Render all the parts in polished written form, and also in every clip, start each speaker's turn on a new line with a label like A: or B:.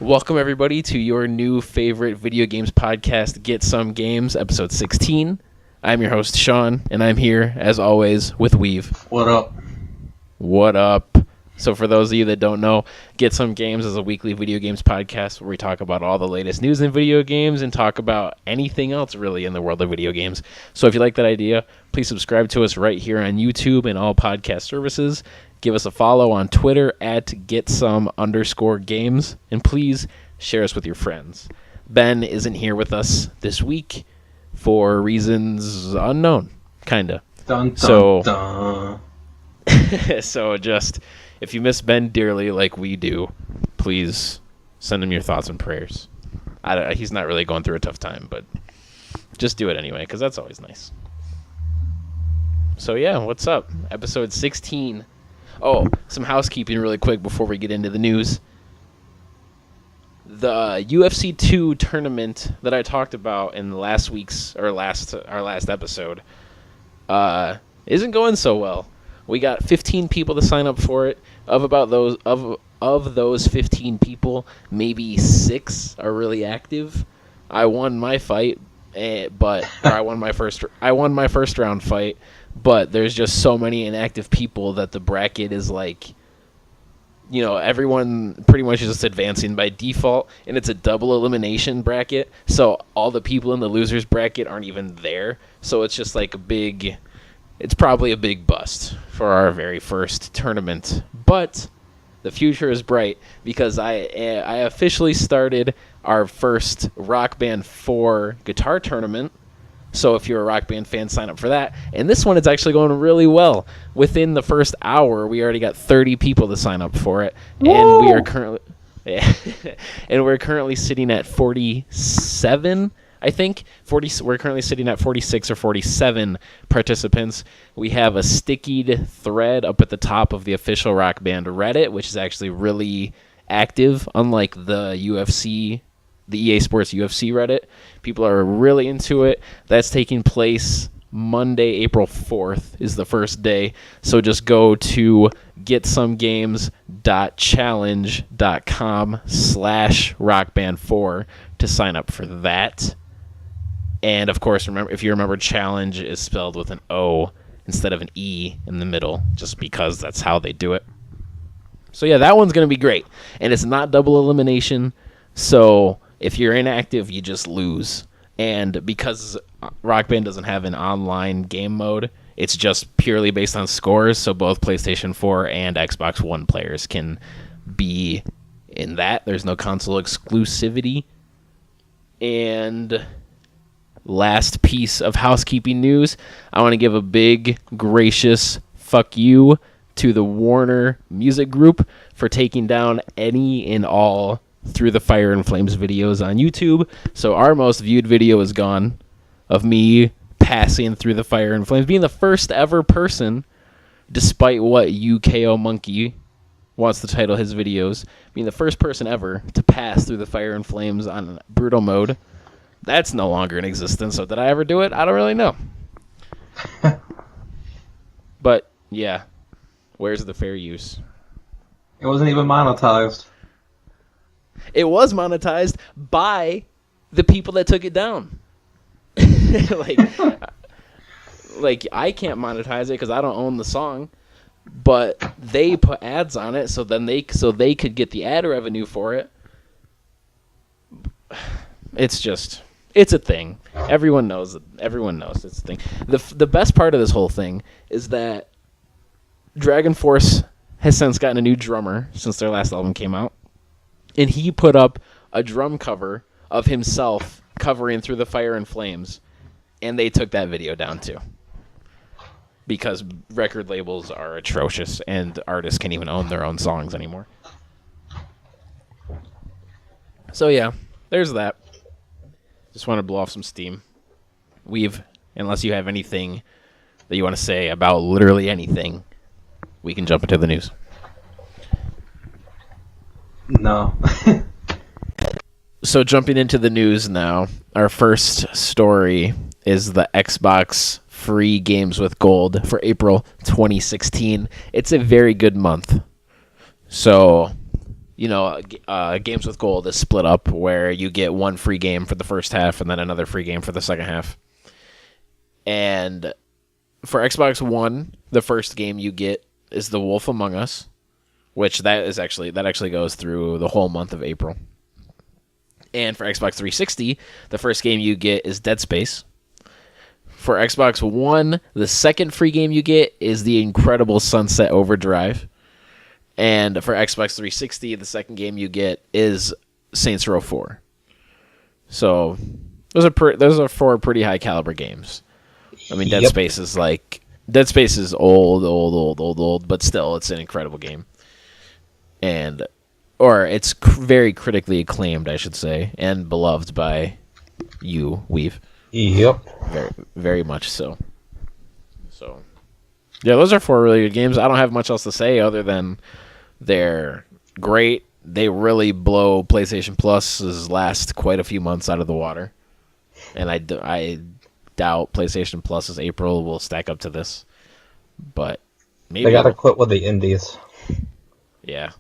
A: Welcome, everybody, to your new favorite video games podcast, Get Some Games, episode 16. I'm your host, Sean, and I'm here, as always, with Weave.
B: What up?
A: What up? So for those of you that don't know, Get Some Games is a weekly video games podcast where we talk about all the latest news in video games and talk about anything else, really, in the world of video games. So if you like that idea, please subscribe to us right here on YouTube and all podcast services. Give us a follow on Twitter at @getsome_games, and please share us with your friends. Ben isn't here with us this week for reasons unknown, kinda.
B: Dun, dun,
A: So-
B: dun.
A: So just, if you miss Ben dearly like we do, please send him your thoughts and prayers. He's not really going through a tough time, but just do it anyway, because that's always nice. So yeah, what's up? Episode 16. Oh, some housekeeping really quick before we get into the news. The UFC 2 tournament that I talked about in last episode isn't going so well. We got 15 people to sign up for it. Of those 15 people, maybe 6 are really active. I won my fight, I won my first round fight. But there's just so many inactive people that the bracket is like, everyone pretty much is just advancing by default, and it's a double elimination bracket. So all the people in the losers bracket aren't even there. So it's just like it's probably a big bust for our very first tournament. But the future is bright because I officially started our first Rock Band 4 guitar tournament. So if you're a Rock Band fan, sign up for that. And this one is actually going really well. Within the first hour, we already got 30 people to sign up for it.
B: Woo!
A: And we are currently sitting at 47, I think. We're currently sitting at 46 or 47 participants. We have a stickied thread up at the top of the official Rock Band Reddit, which is actually really active, unlike the EA Sports UFC Reddit. People are really into it. That's taking place Monday, April 4th is the first day. So just go to getsomegames.challenge.com/rockband4 to sign up for that. And of course, if you remember, challenge is spelled with an O instead of an E in the middle, just because that's how they do it. So yeah, that one's going to be great. And it's not double elimination, so if you're inactive, you just lose. And because Rock Band doesn't have an online game mode, it's just purely based on scores, so both PlayStation 4 and Xbox One players can be in that. There's no console exclusivity. And last piece of housekeeping news, I want to give a big, gracious fuck you to the Warner Music Group for taking down any and all Through the Fire and Flames videos on YouTube. So our most viewed video is gone, of me passing through the fire and flames, being the first ever person, despite what UKO Monkey wants to title his videos, being the first person ever to pass through the fire and flames on brutal mode. That's no longer in existence. So did I ever do it? I don't really know. But yeah, where's the fair use?
B: It wasn't even monetized.
A: It was monetized by the people that took it down. like I can't monetize it because I don't own the song, but they put ads on it, so they could get the ad revenue for it. It's a thing. Everyone knows it's a thing. The best part of this whole thing is that Dragon Force has since gotten a new drummer since their last album came out. And he put up a drum cover of himself covering Through the Fire and Flames. And they took that video down too. Because record labels are atrocious and artists can't even own their own songs anymore. So yeah, there's that. Just want to blow off some steam. Unless you have anything that you want to say about literally anything, we can jump into the news.
B: No.
A: So jumping into the news now, our first story is the Xbox free games with gold for April 2016. It's a very good month. So Games with Gold is split up where you get one free game for the first half and then another free game for the second half. And for Xbox One, the first game you get is The Wolf Among Us, which that actually goes through the whole month of April. And for Xbox 360, the first game you get is Dead Space. For Xbox One, the second free game you get is the incredible Sunset Overdrive. And for Xbox 360, the second game you get is Saints Row 4. So those are four pretty high caliber games. I mean, Dead Space is old, but still, it's an incredible game. It's very critically acclaimed, I should say, and beloved by you, Weave.
B: Yep.
A: Very, very much so. So, yeah, those are four really good games. I don't have much else to say other than they're great. They really blow PlayStation Plus's last quite a few months out of the water. And I doubt PlayStation Plus's April will stack up to this. But maybe
B: they gotta quit with the indies.
A: Yeah.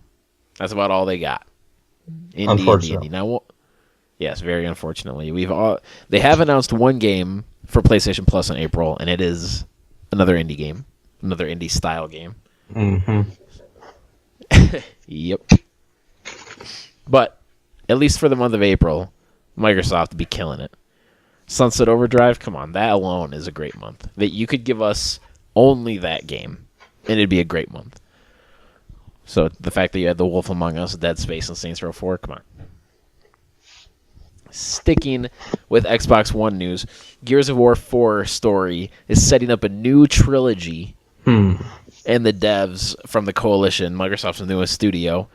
A: That's about all they got.
B: Unfortunately.
A: Now, yes, very unfortunately. They have announced one game for PlayStation Plus in April, and it is another indie game. Another indie style game.
B: Mm-hmm.
A: Yep. But at least for the month of April, Microsoft would be killing it. Sunset Overdrive, come on, that alone is a great month. That you could give us only that game, and it'd be a great month. So the fact that you had The Wolf Among Us, Dead Space, and Saints Row 4, come on. Sticking with Xbox One news, Gears of War 4 story is setting up a new trilogy. And the devs from the Coalition, Microsoft's newest studio,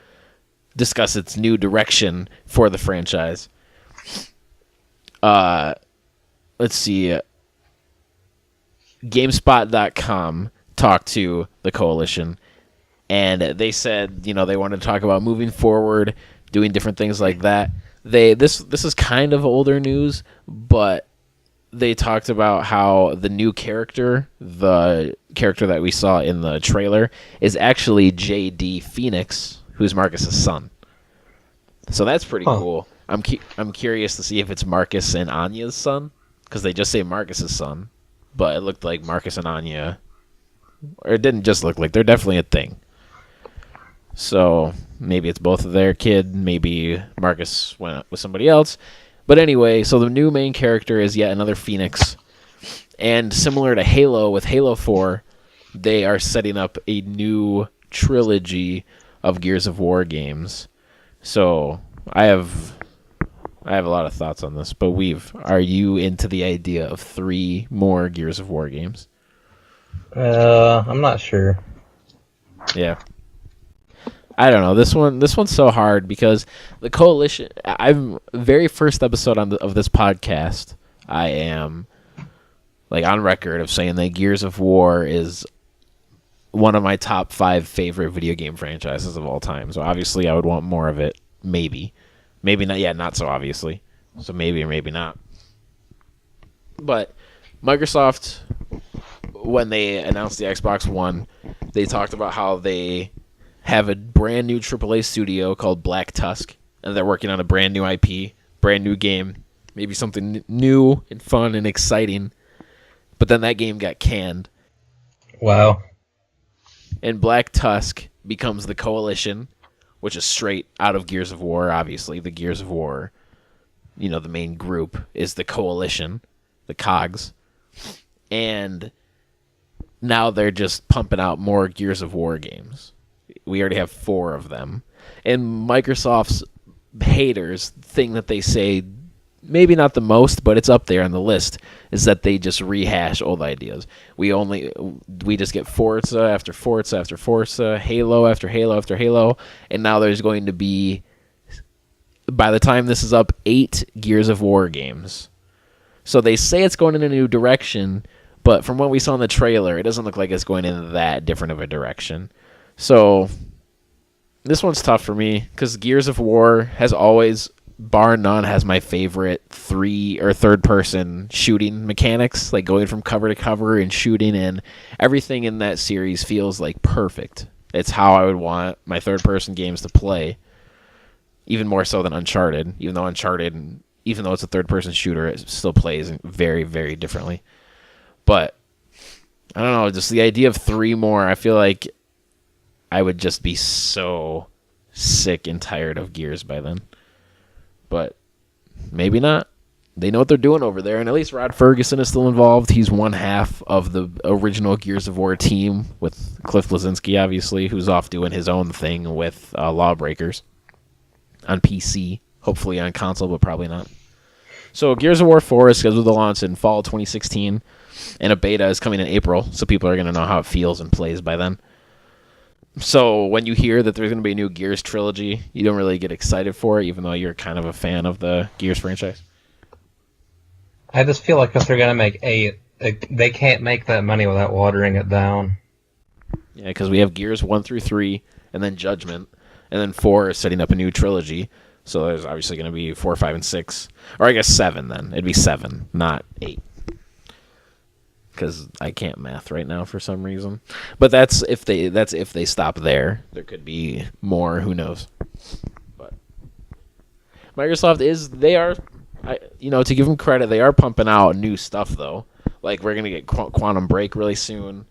A: discuss its new direction for the franchise. Let's see. GameSpot.com talked to the Coalition, and they said, they wanted to talk about moving forward, doing different things like that. This is kind of older news, but they talked about how the new character, the character that we saw in the trailer, is actually J.D. Phoenix, who's Marcus's son. So that's pretty cool. I'm curious to see if it's Marcus and Anya's son, because they just say Marcus's son, but it looked like Marcus and Anya, or it didn't just look like, they're definitely a thing. So maybe it's both of their kid, maybe Marcus went with somebody else. But anyway, so the new main character is yet another Phoenix. And similar to Halo, with Halo 4, they are setting up a new trilogy of Gears of War games. So I have a lot of thoughts on this. But Weave, are you into the idea of 3 more Gears of War games?
B: I'm not sure.
A: Yeah. I don't know. This one's so hard because the Coalition. I'm very first episode of this podcast. I am on record of saying that Gears of War is one of my top 5 favorite video game franchises of all time. So obviously, I would want more of it. Maybe not. Yeah, not so obviously. So maybe or maybe not. But Microsoft, when they announced the Xbox One, they talked about how they have a brand new AAA studio called Black Tusk, and they're working on a brand new IP, brand new game, maybe something new and fun and exciting. But then that game got canned.
B: Wow.
A: And Black Tusk becomes the Coalition, which is straight out of Gears of War, obviously. The Gears of War, the main group is the Coalition, the COGs. And now they're just pumping out more Gears of War games. We already have 4 of them. And Microsoft's haters, thing that they say, maybe not the most, but it's up there on the list, is that they just rehash old ideas. We just get Forza after Forza after Forza, Halo after Halo after Halo, and now there's going to be, by the time this is up, 8 Gears of War games. So they say it's going in a new direction, but from what we saw in the trailer, it doesn't look like it's going in that different of a direction. So this one's tough for me because Gears of War has always, bar none, has my favorite third-person shooting mechanics, like going from cover to cover and shooting, and everything in that series feels like perfect. It's how I would want my third-person games to play. even more so than Uncharted. Even though it's a third-person shooter, it still plays very, very differently. But I don't know, just the idea of 3 more, I feel like I would just be so sick and tired of Gears by then. But maybe not. They know what they're doing over there, and at least Rod Ferguson is still involved. He's one half of the original Gears of War team, with Cliff Bleszinski, obviously, who's off doing his own thing with Lawbreakers on PC. Hopefully on console, but probably not. So Gears of War 4 is scheduled to launch in fall 2016, and a beta is coming in April, so people are going to know how it feels and plays by then. So when you hear that there's going to be a new Gears trilogy, you don't really get excited for it, even though you're kind of a fan of the Gears franchise.
B: I just feel like if they're going to make 8, they can't make that money without watering it down.
A: Yeah, because we have Gears 1 through 3, and then Judgment, and then 4 is setting up a new trilogy. So there's obviously going to be 4, 5, and 6. Or I guess 7 then. It'd be 7, not 8. Because I can't math right now for some reason. But that's if they stop there. There could be more, who knows. But Microsoft to give them credit, they are pumping out new stuff though. Like we're gonna get Quantum Break really soon,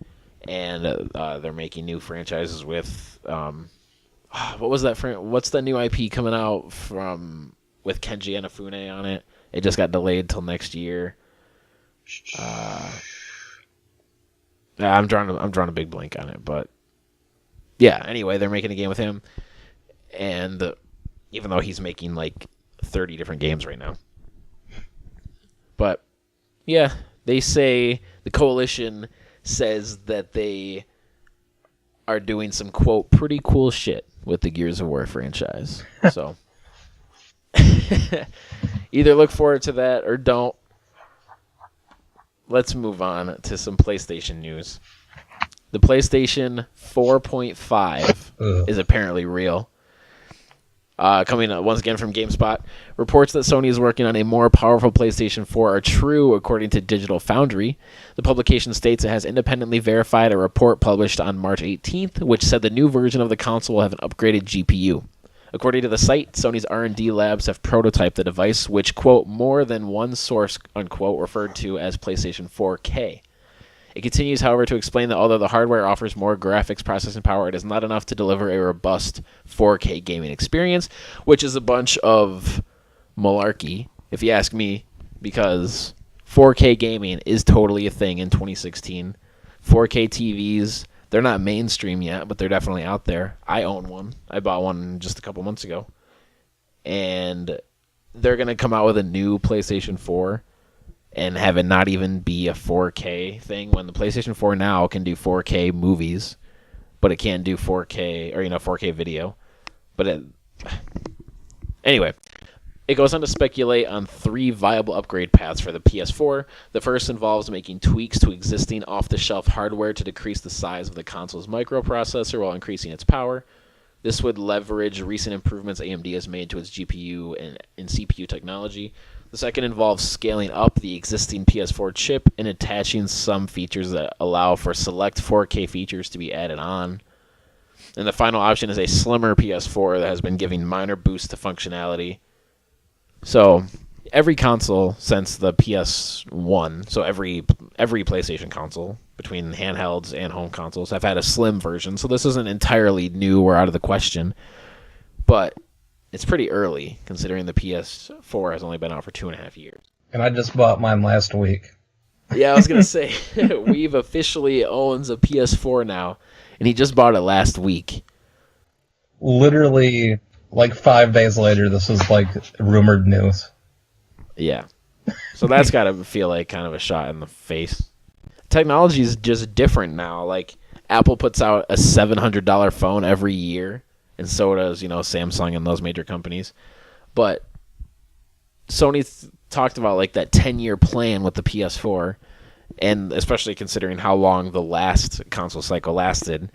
A: and they're making new franchises with what was that? What's the new IP coming out with Kenji Inafune on it? It just got delayed till next year. I'm drawing a big blank on it, but yeah. Anyway, they're making a game with him, and even though he's making like 30 different games right now. But yeah, they say the coalition says that they are doing some, quote, pretty cool shit with the Gears of War franchise. So either look forward to that or don't. Let's move on to some PlayStation news. The PlayStation 4.5 is apparently real. Coming once again from GameSpot, reports that Sony is working on a more powerful PlayStation 4 are true, according to Digital Foundry. The publication states it has independently verified a report published on March 18th, which said the new version of the console will have an upgraded GPU. According to the site, Sony's R&D labs have prototyped the device, which, quote, more than one source, unquote, referred to as PlayStation 4K. It continues, however, to explain that although the hardware offers more graphics processing power, it is not enough to deliver a robust 4K gaming experience, which is a bunch of malarkey, if you ask me, because 4K gaming is totally a thing in 2016. 4K TVs, they're not mainstream yet, but they're definitely out there. I own one. I bought one just a couple months ago. And they're going to come out with a new PlayStation 4 and have it not even be a 4K thing, when the PlayStation 4 now can do 4K movies, but it can't do 4K, or 4K video. But anyway, it goes on to speculate on 3 viable upgrade paths for the PS4. The first involves making tweaks to existing off-the-shelf hardware to decrease the size of the console's microprocessor while increasing its power. This would leverage recent improvements AMD has made to its GPU and CPU technology. The second involves scaling up the existing PS4 chip and attaching some features that allow for select 4K features to be added on. And the final option is a slimmer PS4 that has been giving minor boosts to functionality. So every console since the PS1, so every PlayStation console between handhelds and home consoles have had a slim version. So this isn't entirely new or out of the question, but it's pretty early considering the PS4 has only been out for 2.5 years.
B: And I just bought mine last week.
A: Yeah, I was going to say, Weave officially owns a PS4 now, and he just bought it last week.
B: Literally, like 5 days later, this was like rumored news.
A: Yeah. So that's got to feel like kind of a shot in the face. Technology is just different now. Like, Apple puts out a $700 phone every year, and so does, Samsung and those major companies. But Sony talked about like that 10-year plan with the PS4, and especially considering how long the last console cycle lasted,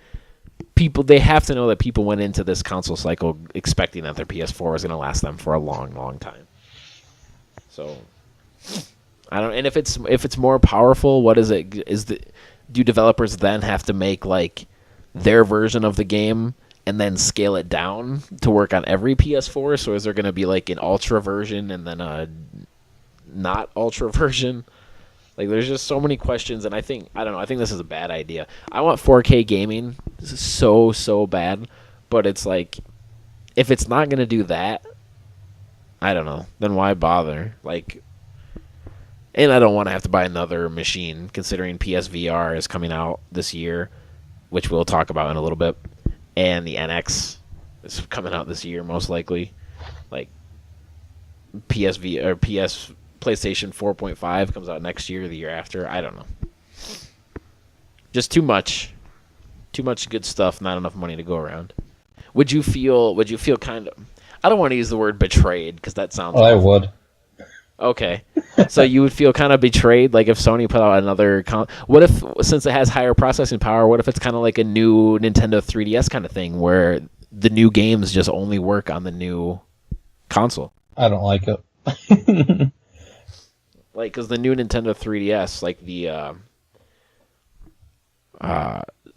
A: they have to know that people went into this console cycle expecting that their PS4 was going to last them for a long, long time. So I don't. And if it's more powerful, what is it? Do developers then have to make like their version of the game and then scale it down to work on every PS4? So is there going to be like an ultra version and then a not ultra version? Like, there's just so many questions, and I don't know, I think this is a bad idea. I want 4K gaming. This is so bad, but it's like, if it's not going to do that, I don't know, then why bother? Like, and I don't want to have to buy another machine, considering PSVR is coming out this year, which we'll talk about in a little bit, and the NX is coming out this year, most likely. Like, PlayStation 4.5 comes out next year, the year after. I don't know. Just too much good stuff, not enough money to go around. Would you feel kind of, I don't want to use the word betrayed because that sounds
B: I would.
A: Okay. So you would feel kind of betrayed, like if Sony put out another what if, since it has higher processing power, what if it's kind of like a new Nintendo 3DS kind of thing where the new games just only work on the new console?
B: I don't like it.
A: Like, because the new Nintendo 3DS, like the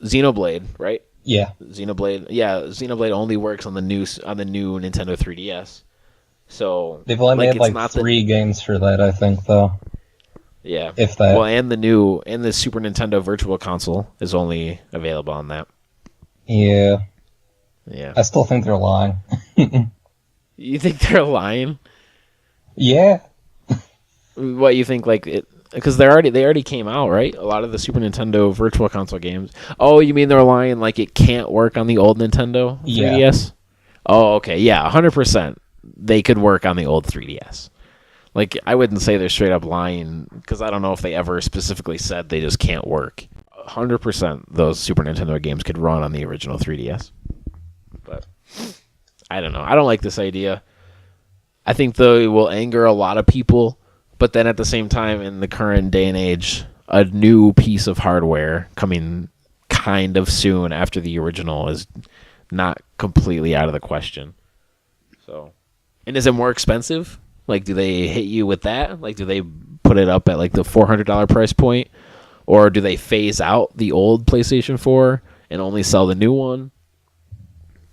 A: Xenoblade, right?
B: Yeah.
A: Xenoblade only works on the new Nintendo 3DS. So
B: they've only
A: like,
B: made like 3 games for that, I think, though.
A: Yeah.
B: If that.
A: Well, and the Super Nintendo Virtual Console is only available on that.
B: Yeah.
A: Yeah.
B: I still think they're lying.
A: You think they're lying?
B: Yeah.
A: What you think, like it? Because they already came out, right? A lot of the Super Nintendo Virtual Console games. Oh, you mean they're lying? Like it can't work on the old Nintendo 3DS? Yeah. Oh, okay, yeah, 100%. They could work on the old 3DS. Like, I wouldn't say they're straight up lying because I don't know if they ever specifically said they just can't work. 100% those Super Nintendo games could run on the original 3DS. But I don't know. I don't like this idea. I think they will anger a lot of people. But then at the same time, in the current day and age, a new piece of hardware coming kind of soon after the original is not completely out of the question. So, and is it more expensive? Like, do they hit you with that? Like, do they put it up at like the $400 price point? Or do they phase out the old PlayStation 4 and only sell the new one?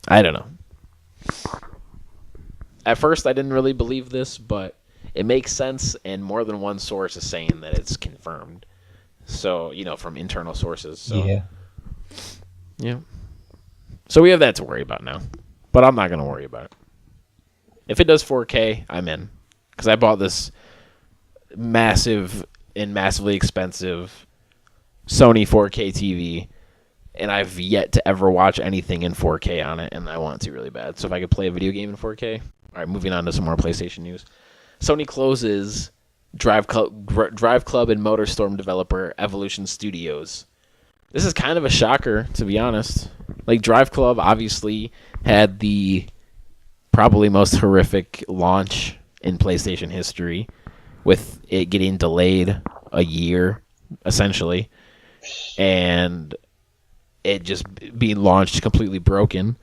A: I don't know. At first, I didn't really believe this, but it makes sense, and more than one source is saying that it's confirmed. So, from internal sources. So. Yeah. So we have that to worry about now. But I'm not going to worry about it. If it does 4K, I'm in. Because I bought this massive and massively expensive Sony 4K TV, and I've yet to ever watch anything in 4K on it, and I want to really bad. So if I could play a video game in 4K. All right, moving on to some more PlayStation news. Sony closes Drive Club and MotorStorm developer Evolution Studios. This is kind of a shocker, to be honest. Like, Drive Club obviously had the probably most horrific launch in PlayStation history, with it getting delayed a year, essentially, and it just being launched completely broken.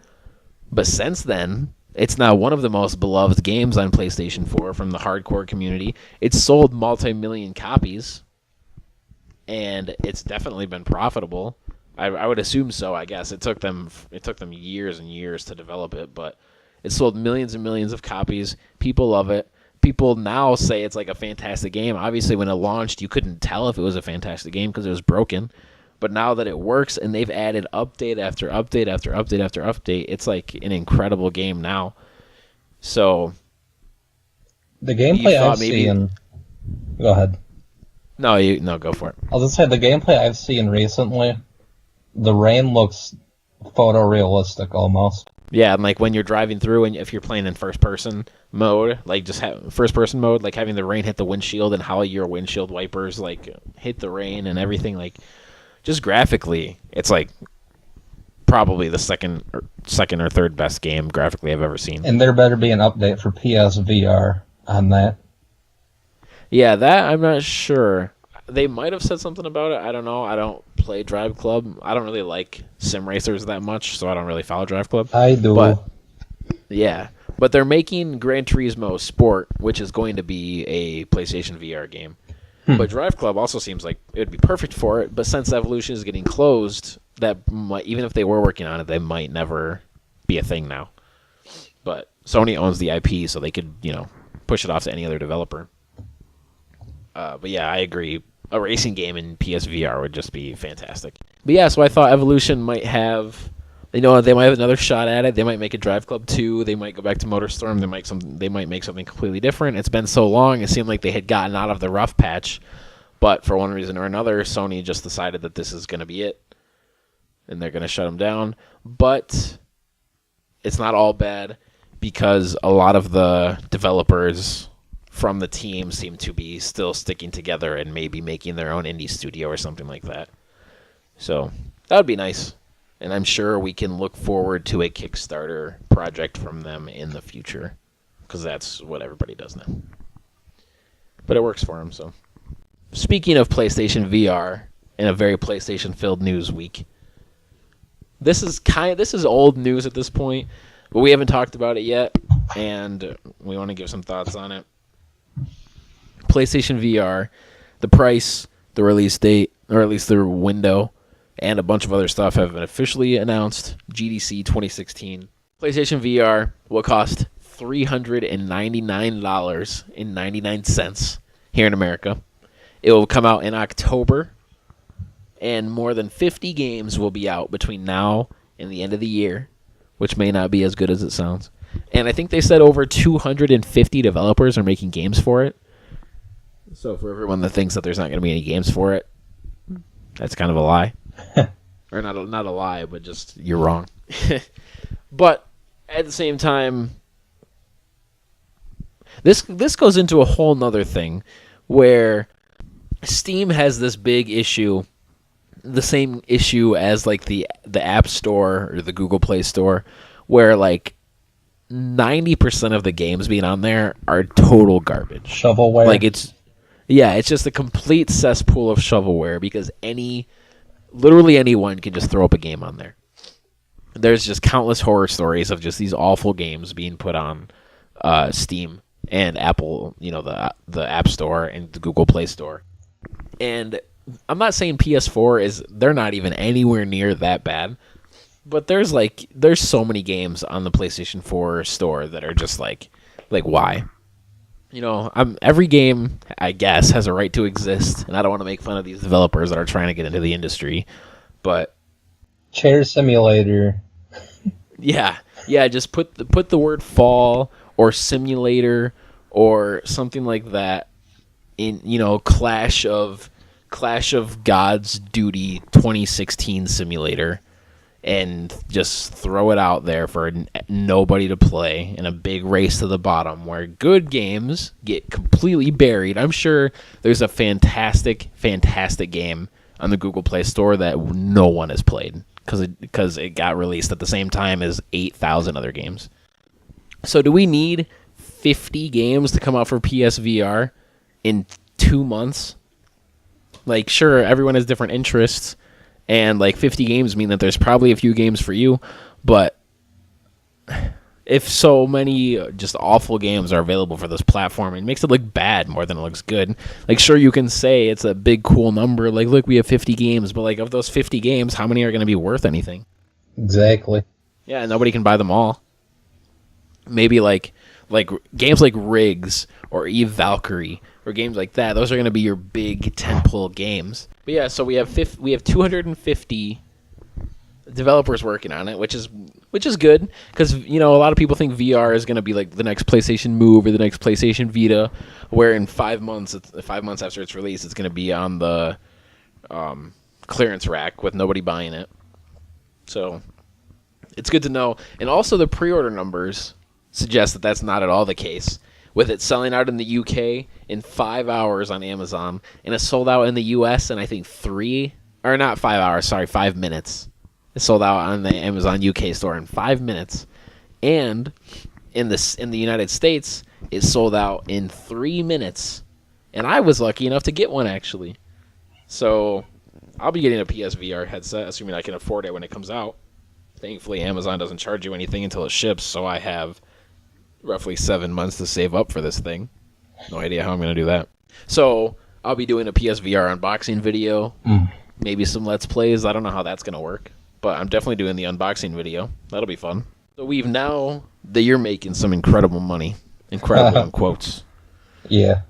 A: But since then, it's now one of the most beloved games on PlayStation 4 from the hardcore community. It's sold multi-million copies, and it's definitely been profitable. I would assume so, I guess. It took them years and years to develop it, but it sold millions and millions of copies. People love it. People now say it's like a fantastic game. Obviously, when it launched, you couldn't tell if it was a fantastic game because it was broken. But now that it works and they've added update after update after update after update, it's like an incredible game now. So
B: the gameplay I've seen. Go ahead.
A: No, go for it.
B: I was gonna say the gameplay I've seen recently, the rain looks photorealistic almost.
A: Yeah, and like when you're driving through, and if you're playing in first-person mode, like just first-person mode, like having the rain hit the windshield and how your windshield wipers like hit the rain and everything, like. Just graphically, it's like probably the second or third best game graphically I've ever seen.
B: And there better be an update for PSVR on that.
A: Yeah, that I'm not sure. They might have said something about it. I don't know. I don't play Drive Club. I don't really like sim racers that much, so I don't really follow Drive Club.
B: I do.
A: But, yeah. But they're making Gran Turismo Sport, which is going to be a PlayStation VR game. But Drive Club also seems like it would be perfect for it. But since Evolution is getting closed, that might, even if they were working on it, they might never be a thing now. But Sony owns the IP, so they could, push it off to any other developer. But yeah, I agree. A racing game in PSVR would just be fantastic. But yeah, so I thought Evolution might have, they might have another shot at it. They might make a Drive Club 2. They might go back to MotorStorm. They might make something completely different. It's been so long, it seemed like they had gotten out of the rough patch. But for one reason or another, Sony just decided that this is going to be it. And they're going to shut them down. But it's not all bad, because a lot of the developers from the team seem to be still sticking together and maybe making their own indie studio or something like that. So that would be nice. And I'm sure we can look forward to a Kickstarter project from them in the future, because that's what everybody does now. But it works for them. So speaking of PlayStation VR in a very PlayStation-filled news week, this is old news at this point, but we haven't talked about it yet, and we want to give some thoughts on it. PlayStation VR, the price, the release date, or at least the window, and a bunch of other stuff have been officially announced. GDC 2016. PlayStation VR will cost $399.99 here in America. It will come out in October, and more than 50 games will be out between now and the end of the year, which may not be as good as it sounds. And I think they said over 250 developers are making games for it. So for everyone that thinks that there's not going to be any games for it, that's kind of a lie. Or not a lie, but just you're wrong. But at the same time, this goes into a whole nother thing where Steam has this big issue, the same issue as like the App Store or the Google Play Store, where like 90% of the games being on there are total garbage.
B: Shovelware.
A: Like it's just a complete cesspool of shovelware, because literally anyone can just throw up a game on there. There's just countless horror stories of just these awful games being put on Steam and Apple, the App Store and the Google Play Store. And I'm not saying PS4 they're not even anywhere near that bad, but there's so many games on the PlayStation 4 store that are just like why? Every game, I guess, has a right to exist, and I don't want to make fun of these developers that are trying to get into the industry, but
B: Chair Simulator.
A: Yeah, just put the word fall or simulator or something like that in, Clash of God's Duty 2016 simulator, and just throw it out there for nobody to play in a big race to the bottom where good games get completely buried. I'm sure there's a fantastic game on the Google Play Store that no one has played because it got released at the same time as 8,000 other games. So do we need 50 games to come out for PSVR in 2 months? Like, sure, everyone has different interests, and 50 games mean that there's probably a few games for you, but if so many just awful games are available for this platform, it makes it look bad more than it looks good. Sure, you can say it's a big, cool number, look, we have 50 games, but of those 50 games, how many are going to be worth anything?
B: Exactly.
A: Yeah, nobody can buy them all. Maybe games like Riggs or Eve Valkyrie or games like that, those are going to be your big tentpole games. But yeah, so we have 250 developers working on it, which is good, because a lot of people think VR is going to be like the next PlayStation Move or the next PlayStation Vita, where in 5 months after its release, it's going to be on the clearance rack with nobody buying it. So it's good to know. And also the pre-order numbers suggest that that's not at all the case, with it selling out in the UK in 5 hours on Amazon, and it sold out in the US in I think 5 minutes. It sold out on the Amazon UK store in 5 minutes, and in the United States, it sold out in 3 minutes. And I was lucky enough to get one, actually. So I'll be getting a PSVR headset, assuming I can afford it when it comes out. Thankfully, Amazon doesn't charge you anything until it ships, so I have roughly 7 months to save up for this thing. No idea how I'm going to do that. So I'll be doing a PSVR unboxing video, maybe some Let's Plays. I don't know how that's going to work, but I'm definitely doing the unboxing video. That'll be fun. So we've now that you're making some incredible money, incredible in quotes.
B: Yeah.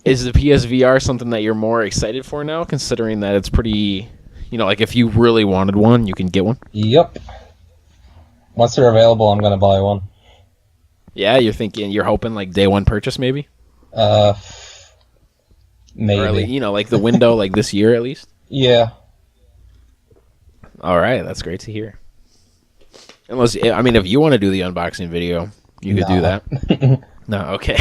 A: Is the PSVR something that you're more excited for now, considering that it's pretty, like if you really wanted one, you can get one?
B: Yep. Once they're available, I'm gonna buy one.
A: Yeah, you're hoping like day one purchase maybe?
B: Maybe.
A: Or at least, like the window, like this year at least?
B: Yeah.
A: All right, that's great to hear. Unless, if you want to do the unboxing video, you could do that. No, okay.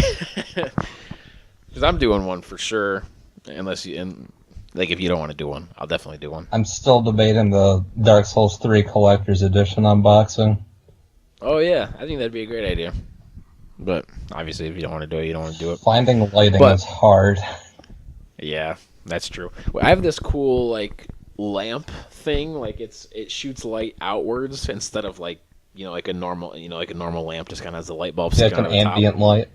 A: Because I'm doing one for sure. If you don't want to do one, I'll definitely do one.
B: I'm still debating the Dark Souls 3 Collector's Edition unboxing.
A: Oh, yeah. I think that'd be a great idea. But, obviously, if you don't want to do it, you don't want to do it.
B: Finding lighting is hard.
A: Yeah, that's true. Well, I have this cool, lamp thing. It shoots light outwards instead of, like a normal lamp just kind of has the light bulb
B: Like an ambient light.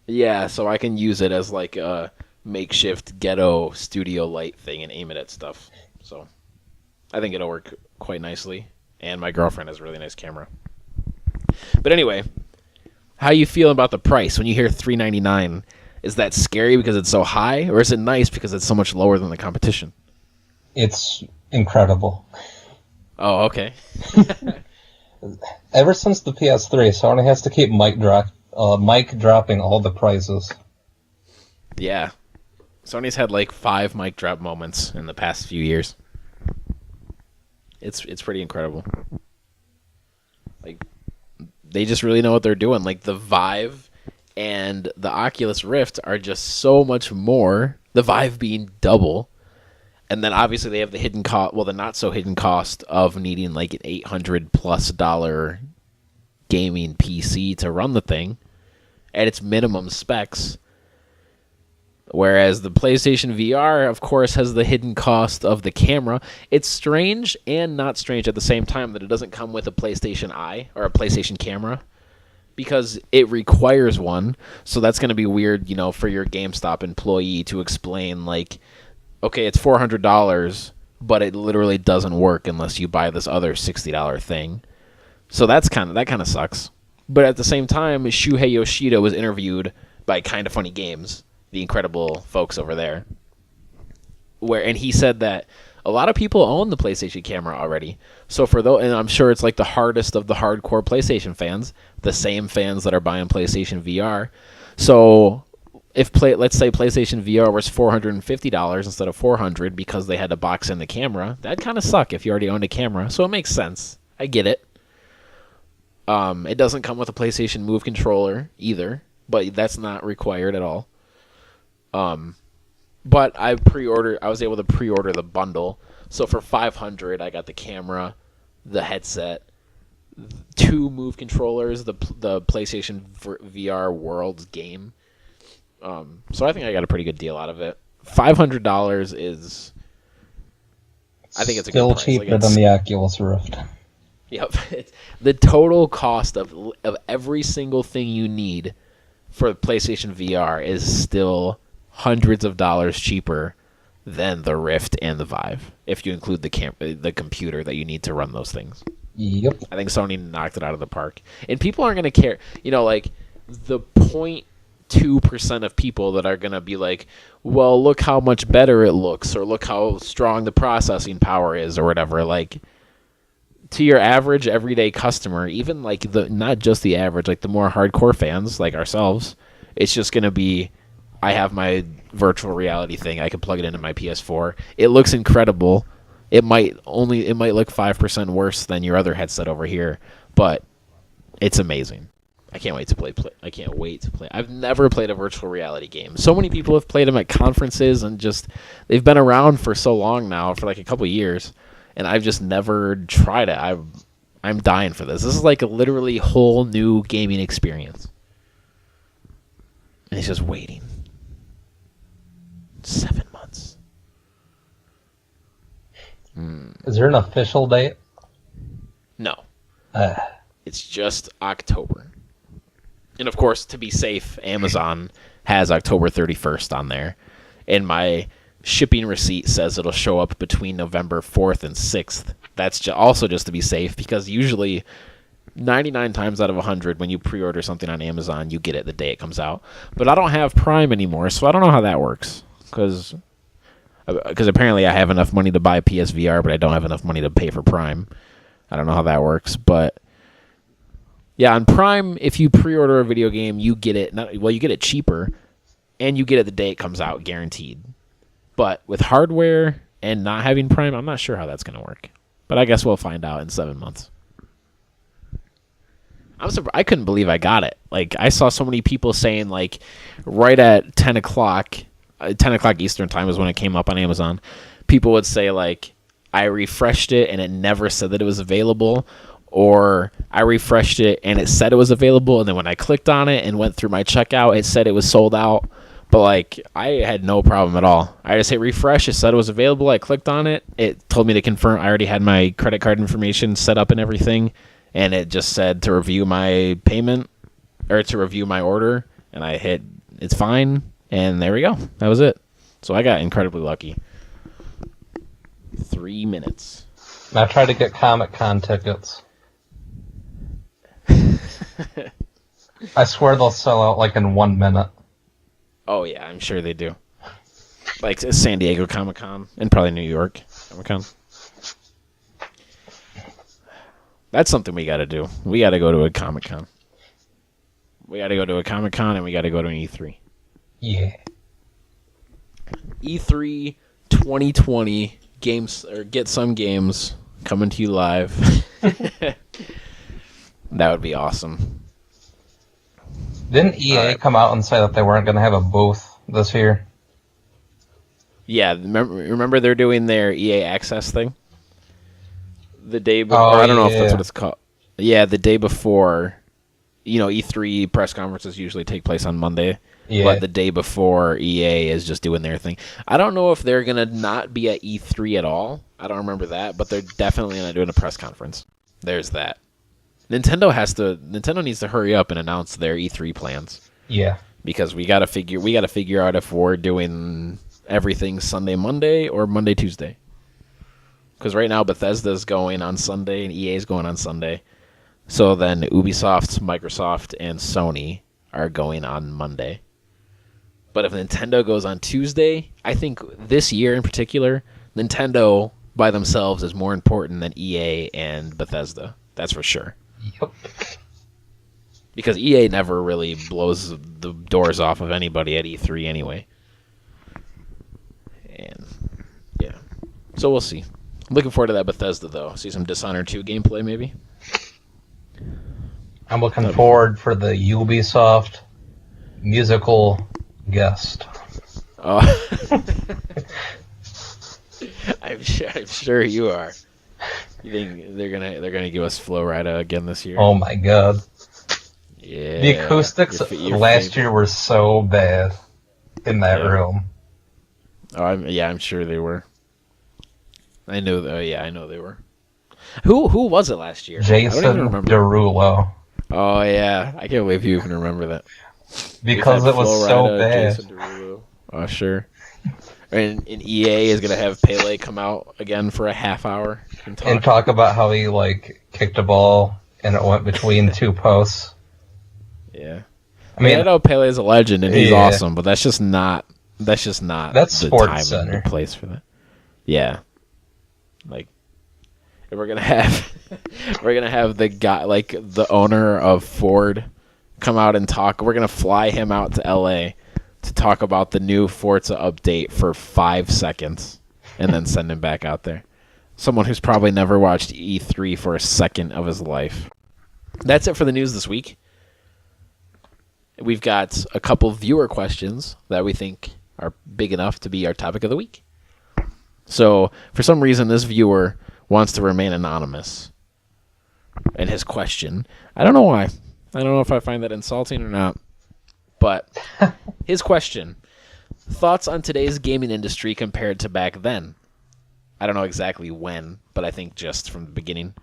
A: Yeah, so I can use it as like a makeshift ghetto studio light thing and aim it at stuff. So I think it'll work quite nicely. And my girlfriend has a really nice camera. But anyway, how you feel about the price when you hear $399? Is that scary because it's so high, or is it nice because it's so much lower than the competition?
B: It's incredible.
A: Oh, okay.
B: Ever since the PS3, Sony has to keep mic dropping all the prices.
A: Yeah. Sony's had like 5 mic drop moments in the past few years. It's pretty incredible. Like, they just really know what they're doing. Like, the Vive and the Oculus Rift are just so much more. The Vive being double. And then obviously they have the hidden cost, well, the not so hidden cost of needing like an $800+ gaming PC to run the thing at its minimum specs. Whereas the PlayStation VR, of course, has the hidden cost of the camera. It's strange and not strange at the same time that it doesn't come with a PlayStation Eye or a PlayStation camera, because it requires one. So that's going to be weird, for your GameStop employee to explain, like, okay, it's $400, but it literally doesn't work unless you buy this other $60 thing. So that kind of sucks. But at the same time, Shuhei Yoshida was interviewed by Kinda Funny Games, the incredible folks over there, and he said that a lot of people own the PlayStation camera already. So and I'm sure it's like the hardest of the hardcore PlayStation fans, the same fans that are buying PlayStation VR. So let's say PlayStation VR was $450 instead of $400 because they had to box in the camera, that'd kind of suck if you already owned a camera. So it makes sense. I get it. It doesn't come with a PlayStation Move controller either, but that's not required at all. But I was able to pre-order the bundle. So for $500, I got the camera, the headset, 2 Move controllers, the PlayStation VR Worlds game. So I think I got a pretty good deal out of it. $500 is, I think it's a
B: still
A: good price.
B: Cheaper than the Oculus Rift.
A: Yep. The total cost of every single thing you need for PlayStation VR is still hundreds of dollars cheaper than the Rift and the Vive, if you include the computer that you need to run those things.
B: Yep.
A: I think Sony knocked it out of the park. And people aren't going to care. Like the 0.2% of people that are going to be like, well, look how much better it looks, or look how strong the processing power is, or whatever. Like, to your average everyday customer, even like not just the average, like the more hardcore fans like ourselves, it's just going to be, I have my virtual reality thing, I can plug it into my PS4. It looks incredible. It might look 5% worse than your other headset over here, but it's amazing. I can't wait to play. I can't wait to play. I've never played a virtual reality game. So many people have played them at conferences, and just they've been around for so long now, for like a couple years, and I've just never tried it. I'm dying for this. This is like a literally whole new gaming experience, and it's just waiting. 7 months.
B: Is there an official date?
A: No. It's just October. And of course, to be safe, Amazon has October 31st on there. And my shipping receipt says it'll show up between November 4th and 6th. That's also just to be safe, because usually 99 times out of 100, when you pre-order something on Amazon, you get it the day it comes out. But I don't have Prime anymore, so I don't know how that works. Because apparently I have enough money to buy PSVR, but I don't have enough money to pay for Prime. I don't know how that works, but yeah, on Prime, if you pre-order a video game, you get it. You get it cheaper, and you get it the day it comes out, guaranteed. But with hardware and not having Prime, I'm not sure how that's going to work. But I guess we'll find out in 7 months. I'm surprised. I couldn't believe I got it. Like, I saw so many people saying, like, right at 10 o'clock Eastern time is when it came up on Amazon. People would say, like, I refreshed it and it never said that it was available, or I refreshed it and it said it was available, and then when I clicked on it and went through my checkout, it said it was sold out. But, like, I had no problem at all. I just hit refresh. It said it was available. I clicked on it. It told me to confirm. I already had my credit card information set up and everything. And it just said to review my payment, or to review my order. And I hit, it's fine. And there we go. That was it. So I got incredibly lucky. 3 minutes.
B: I tried to get Comic-Con tickets. I swear they'll sell out like in 1 minute.
A: Oh, yeah, I'm sure they do. Like San Diego Comic-Con and probably New York Comic-Con. That's something we got to do. We got to go to a Comic-Con. We got to go to a Comic-Con and we got to go to an E3.
B: Yeah.
A: E3 2020 games, or Get Some Games, coming to you live. That would be awesome.
B: Didn't EA come out and say that they weren't going to have a booth this year?
A: Yeah, remember they're doing their EA Access thing? The day before, I don't know if that's what it's called. Yeah, the day before, E3 press conferences usually take place on Monday. Yeah. But the day before, EA is just doing their thing. I don't know if they're going to not be at E3 at all. I don't remember that, but they're definitely not doing a press conference. There's that. Nintendo needs to hurry up and announce their E3 plans.
B: Yeah.
A: Because we gotta figure out if we're doing everything Sunday, Monday, or Monday, Tuesday. Because right now Bethesda's going on Sunday and EA's going on Sunday. So then Ubisoft, Microsoft, and Sony are going on Monday. But if Nintendo goes on Tuesday, I think this year in particular, Nintendo by themselves is more important than EA and Bethesda. That's for sure.
B: Yep.
A: Because EA never really blows the doors off of anybody at E3 anyway. And, yeah. So we'll see. I'm looking forward to that Bethesda, though. See some Dishonored 2 gameplay, maybe?
B: I'm looking forward for the Ubisoft musical guest.
A: Oh. I'm sure you are. You think they're gonna give us Flo Rida again this year?
B: Oh my god!
A: Yeah.
B: The acoustics last year were so bad in that room.
A: Oh, I'm sure they were. I know they were. Who was it last year?
B: Jason Derulo.
A: Oh yeah, I can't believe you even remember that.
B: Because it was so bad.
A: Jason Derulo. Oh sure. And EA is gonna have Pele come out again for a half hour
B: and talk about how he kicked a ball and it went between two posts.
A: Yeah, I mean I know Pele is a legend and he's awesome, but that's just not the
B: Sports
A: time and the place for that. Yeah, we're gonna have the guy the owner of Ford come out and talk. We're gonna fly him out to LA to talk about the new Forza update for 5 seconds and then send him back out there. Someone who's probably never watched E3 for a second of his life. That's it for the news this week. We've got a couple viewer questions that we think are big enough to be our topic of the week. So, for some reason, this viewer wants to remain anonymous in his question. I don't know why. I don't know if I find that insulting or not. But his question, thoughts on today's gaming industry compared to back then? I don't know exactly when, but I think just from the beginning.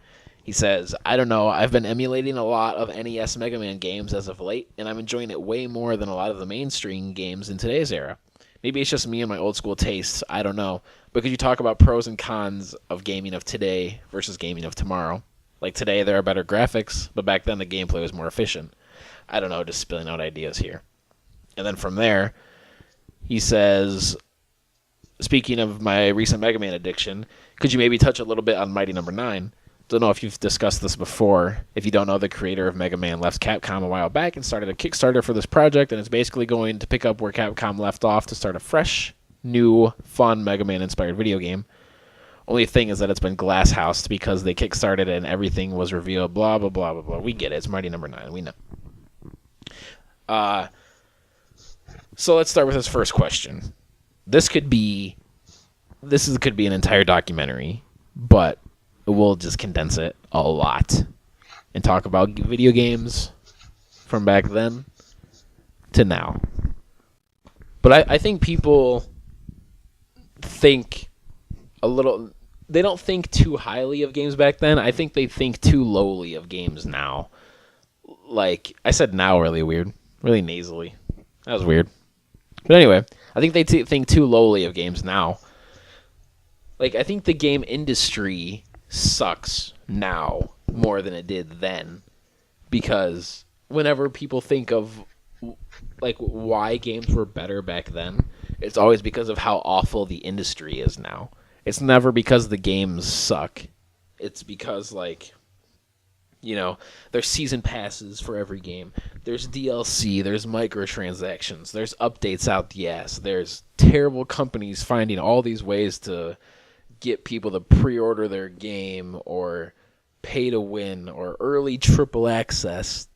A: He says, I don't know, I've been emulating a lot of NES Mega Man games as of late, and I'm enjoying it way more than a lot of the mainstream games in today's era. Maybe it's just me and my old school tastes, I don't know. But could you talk about pros and cons of gaming of today versus gaming of tomorrow? Like today, there are better graphics, but back then the gameplay was more efficient. I don't know, just spilling out ideas here. And then from there, he says, speaking of my recent Mega Man addiction, could you maybe touch a little bit on Mighty Number 9? Don't know if you've discussed this before. If you don't know, the creator of Mega Man left Capcom a while back and started a Kickstarter for this project, and it's basically going to pick up where Capcom left off to start a fresh, new, fun Mega Man-inspired video game. Only thing is that it's been glass-housed because they kickstarted it and everything was revealed, blah, blah, blah, blah, blah. We get it. It's Mighty Number 9. We know. So let's start with this first question. This could be an entire documentary, but we'll just condense it a lot and talk about video games from back then to now. But I think people think a little... They don't think too highly of games back then. I think they think too lowly of games now. Like, I said now really weird. Really nasally. That was weird. But anyway, I think they think too lowly of games now. Like, I think the game industry sucks now more than it did then. Because whenever people think of, like, why games were better back then, it's always because of how awful the industry is now. It's never because the games suck. It's because, like, you know, there's season passes for every game. There's DLC. There's microtransactions. There's updates out the ass. There's terrible companies finding all these ways to get people to pre-order their game or pay to win or early triple access,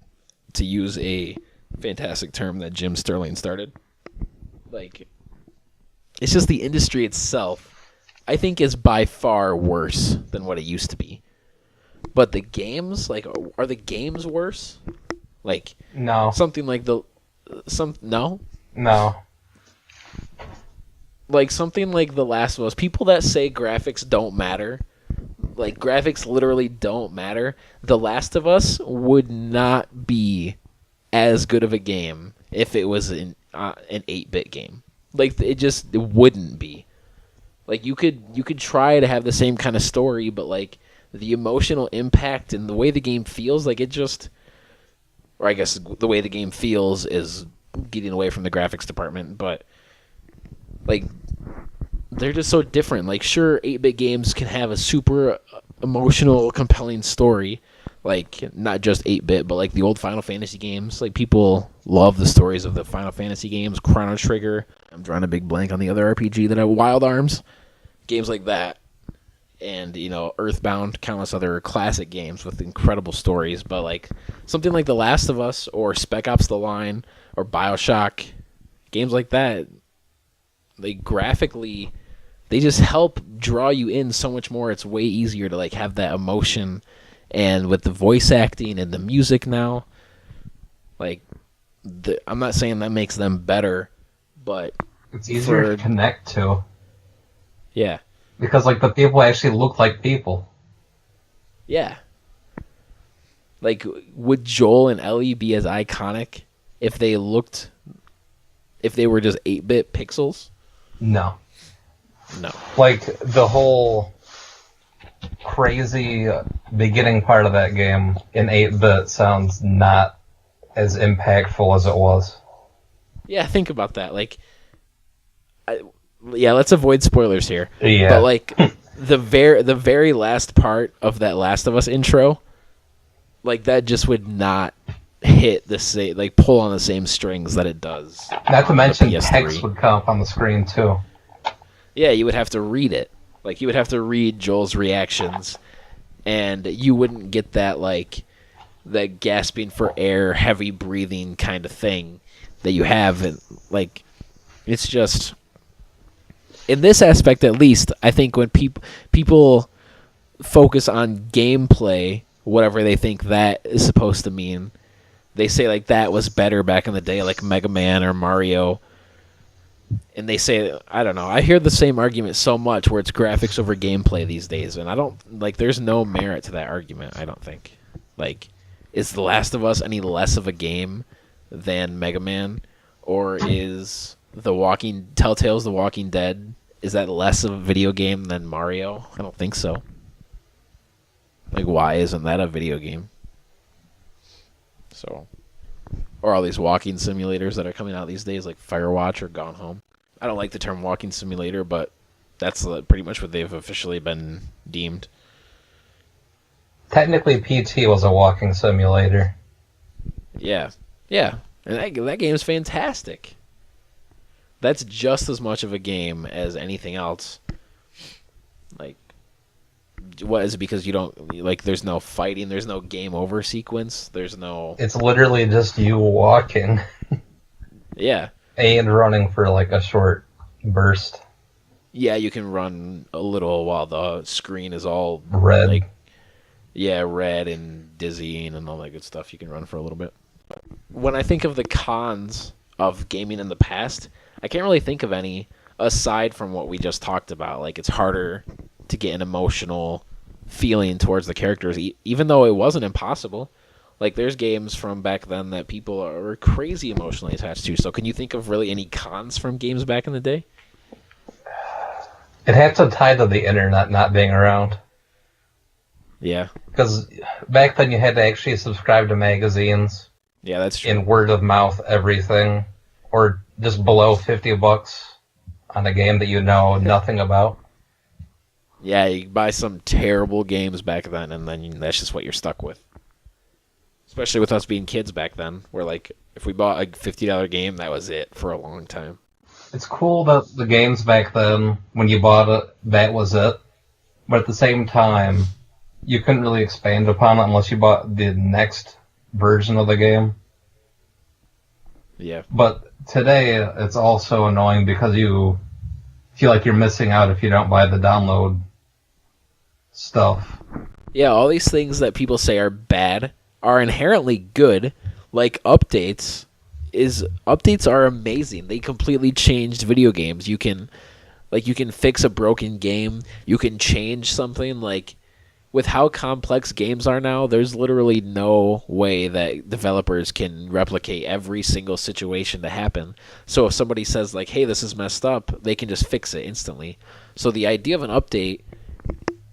A: to use a fantastic term that Jim Sterling started. Like, it's just the industry itself, I think, is by far worse than what it used to be. But the games, like, are the games worse? Like,
B: No.
A: something like no?
B: No.
A: Like something like The Last of Us. People that say graphics don't matter, like graphics literally don't matter. The Last of Us would not be as good of a game if it was an 8-bit game. Like, it wouldn't be. Like, you could try to have the same kind of story, but like the emotional impact and the way the game feels, like it just, or I guess the way the game feels is getting away from the graphics department, but like they're just so different. Like, sure, 8-bit games can have a super emotional, compelling story, like not just 8-bit, but like the old Final Fantasy games. Like, people love the stories of the Final Fantasy games, Chrono Trigger. I'm drawing a big blank on the other RPG that I Wild Arms. Games like that, and, you know, Earthbound, countless other classic games with incredible stories. But like something like The Last of Us or Spec Ops: The Line or BioShock, games like that, they graphically, they just help draw you in so much more. It's way easier to like have that emotion, and with the voice acting and the music now, like I'm not saying that makes them better, but
B: It's easier to connect to.
A: Yeah.
B: Because, like, the people actually look like people.
A: Yeah. Like, would Joel and Ellie be as iconic if they were just 8-bit pixels?
B: No.
A: No.
B: Like, the whole crazy beginning part of that game in 8-bit sounds not as impactful as it was.
A: Yeah, think about that. Like, let's avoid spoilers here.
B: Yeah.
A: But like the very last part of that Last of Us intro, like that just would not hit the same, like pull on the same strings that it does.
B: Not to mention
A: PS3.
B: text would come up on the screen too.
A: Yeah, you would have to read it. Like, you would have to read Joel's reactions, and you wouldn't get that, like, that gasping for air, heavy breathing kind of thing that you have. And, like, it's just, in this aspect at least, I think when people focus on gameplay, whatever they think that is supposed to mean, they say, like, that was better back in the day, like Mega Man or Mario. And they say, I don't know, I hear the same argument so much where it's graphics over gameplay these days, and I don't, like, there's no merit to that argument, I don't think. Like, is The Last of Us any less of a game than Mega Man? Or is Telltale's The Walking Dead, is that less of a video game than Mario? I don't think so. Like, why isn't that a video game? So, or all these walking simulators that are coming out these days, like Firewatch or Gone Home. I don't like the term walking simulator, but that's pretty much what they've officially been deemed.
B: Technically, PT was a walking simulator.
A: Yeah, yeah, and that game is fantastic. That's just as much of a game as anything else. Like, what is it? Because you don't like? There's no fighting. There's no game over sequence. There's no.
B: It's literally just you walking
A: Yeah,
B: and running for like a short burst.
A: yeah. You can run a little while the screen is all
B: Red.
A: like, yeah, red and dizzying and all that good stuff. You can run for a little bit. When I think of the cons of gaming in the past, I can't really think of any aside from what we just talked about. Like, it's harder to get an emotional feeling towards the characters, even though it wasn't impossible. Like, there's games from back then that people are crazy emotionally attached to. So can you think of really any cons from games back in the day?
B: It had to tie to the internet not being around.
A: Yeah.
B: Because back then you had to actually subscribe to magazines
A: Yeah, that's true.
B: in word of mouth everything, or just below $50 on a game that you know nothing about.
A: Yeah, you buy some terrible games back then, and then that's just what you're stuck with. Especially with us being kids back then, where, like, if we bought a $50 game, that was it for a long time.
B: It's cool that the games back then, when you bought it, that was it. But at the same time, you couldn't really expand upon it unless you bought the next version of the game.
A: Yeah.
B: But today, it's also annoying because you feel like you're missing out if you don't buy the download stuff.
A: Yeah, all these things that people say are bad are inherently good. Like, updates are amazing. They completely changed video games. You can fix a broken game. You can change something. Like, with how complex games are now, there's literally no way that developers can replicate every single situation to happen. So if somebody says, like, hey, this is messed up, they can just fix it instantly. So the idea of an update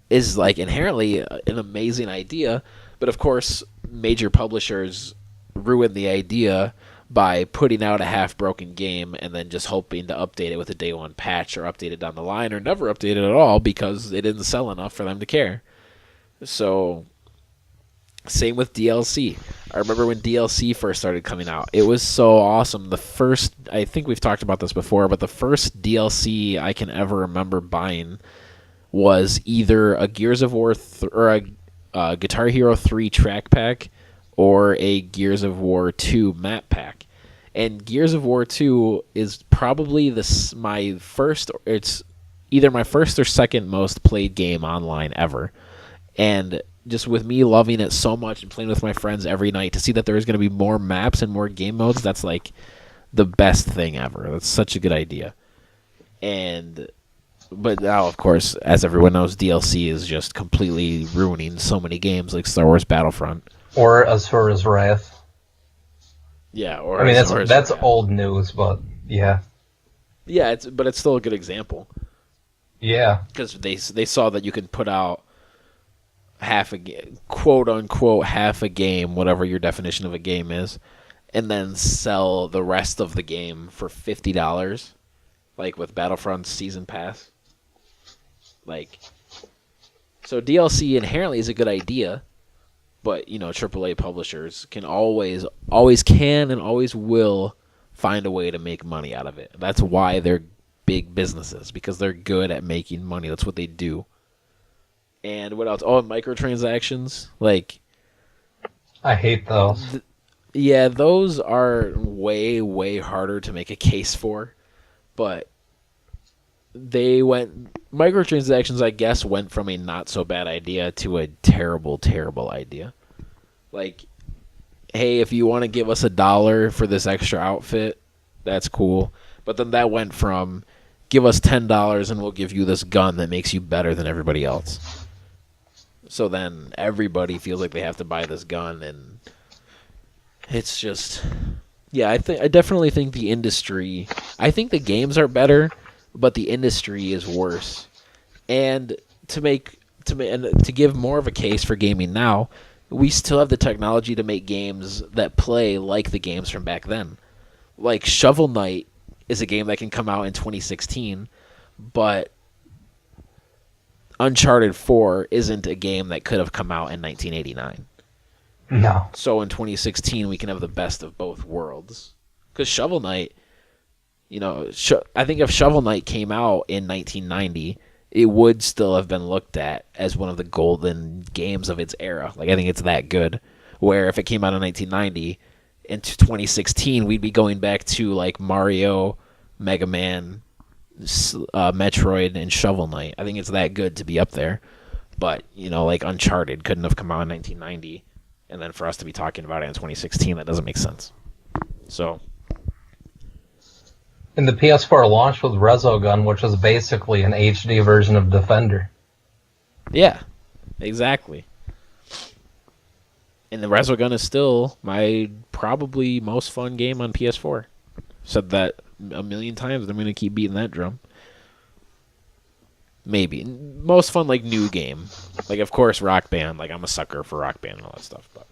A: is, like, inherently an amazing idea, but of course major publishers ruin the idea by putting out a half-broken game and then just hoping to update it with a day one patch or update it down the line or never update it at all because it didn't sell enough for them to care. So, same with DLC. I remember when DLC first started coming out. It was so awesome. I think we've talked about this before, but the first DLC I can ever remember buying was either a Gears of War or a Guitar Hero 3 track pack or a Gears of War 2 map pack. And Gears of War 2 is probably it's either my first or second most played game online ever. And just with me loving it so much and playing with my friends every night, to see that there's going to be more maps and more game modes, that's like the best thing ever. That's such a good idea. But now, of course, as everyone knows, DLC is just completely ruining so many games like Star Wars Battlefront.
B: Or Asura's Wrath.
A: Yeah, or
B: I mean,
A: Azura's
B: that's
A: Wrath.
B: old news, but yeah.
A: Yeah, but it's still a good example.
B: Yeah.
A: Because they saw that you can put out half a game, quote unquote half a game, whatever your definition of a game is, and then sell the rest of the game for $50, like with Battlefront's season pass. Like, so DLC inherently is a good idea, but you know, AAA publishers can always can and always will find a way to make money out of it. That's why they're big businesses, because they're good at making money. That's what they do. And what else? Oh, microtransactions. Like,
B: I hate those.
A: Yeah, those are way, way harder to make a case for. But microtransactions, I guess, went from a not so bad idea to a terrible, terrible idea. Like, hey, if you want to give us $1 for this extra outfit, that's cool. But then that went from, give us $10 and we'll give you this gun that makes you better than everybody else. So then everybody feels like they have to buy this gun, and it's just, yeah, I definitely think the industry, I think the games are better, but the industry is worse. And to to give more of a case for gaming now, we still have the technology to make games that play like the games from back then. Like Shovel Knight is a game that can come out in 2016, but Uncharted 4 isn't a game that could have come out in 1989.
B: No.
A: So in 2016, we can have the best of both worlds. Because Shovel Knight, I think if Shovel Knight came out in 1990, it would still have been looked at as one of the golden games of its era. Like, I think it's that good. Where if it came out in 1990, into 2016, we'd be going back to like Mario, Mega Man, Metroid, and Shovel Knight. I think it's that good to be up there. But, like Uncharted couldn't have come out in 1990. And then for us to be talking about it in 2016, that doesn't make sense. So...
B: And the PS4 launched with Resogun, which was basically an HD version of Defender.
A: Yeah, exactly. And the Resogun is still my probably most fun game on PS4. Said that a million times. I'm going to keep beating that drum. Maybe. Most fun, like, new game. Like, of course, Rock Band. Like, I'm a sucker for Rock Band and all that stuff. But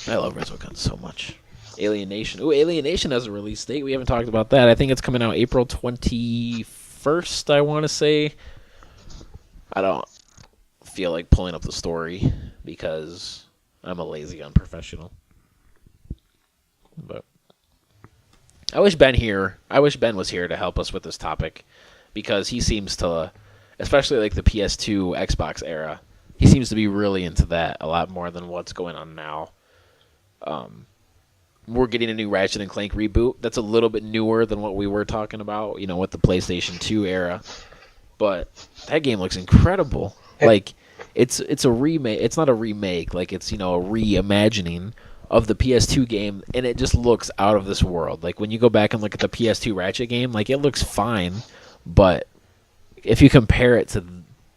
A: I love Resogun so much. Alien Nation. Ooh, Alien Nation has a release date. We haven't talked about that. I think it's coming out April 21st, I want to say. I don't feel like pulling up the story because I'm a lazy unprofessional. But I wish Ben was here to help us with this topic because he seems to, especially like the PS2, Xbox era, he seems to be really into that a lot more than what's going on now. We're getting a new Ratchet and Clank reboot. That's a little bit newer than what we were talking about, with the PlayStation 2 era. But that game looks incredible. Like, it's a remake. It's not a remake. Like, it's, a reimagining of the PS2 game, and it just looks out of this world. Like, when you go back and look at the PS2 Ratchet game, like, it looks fine. But if you compare it to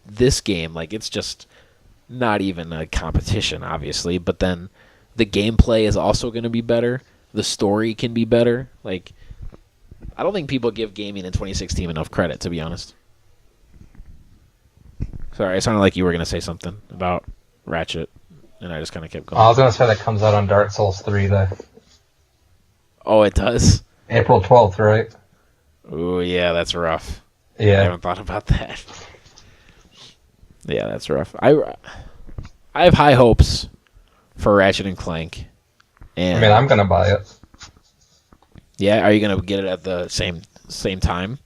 A: this game, like, it's just not even a competition, obviously. But then the gameplay is also going to be better. The story can be better. Like, I don't think people give gaming in 2016 enough credit, to be honest. Sorry, it sounded like you were going to say something about Ratchet, and I just kind of kept going.
B: I was going to say that comes out on Dark Souls 3 Day.
A: Oh, it does?
B: April 12th, right?
A: Ooh, yeah, that's rough.
B: Yeah.
A: I haven't thought about that. Yeah, that's rough. I have high hopes for Ratchet and Clank. And
B: I'm going to buy it.
A: Yeah, are you going to get it at the same time?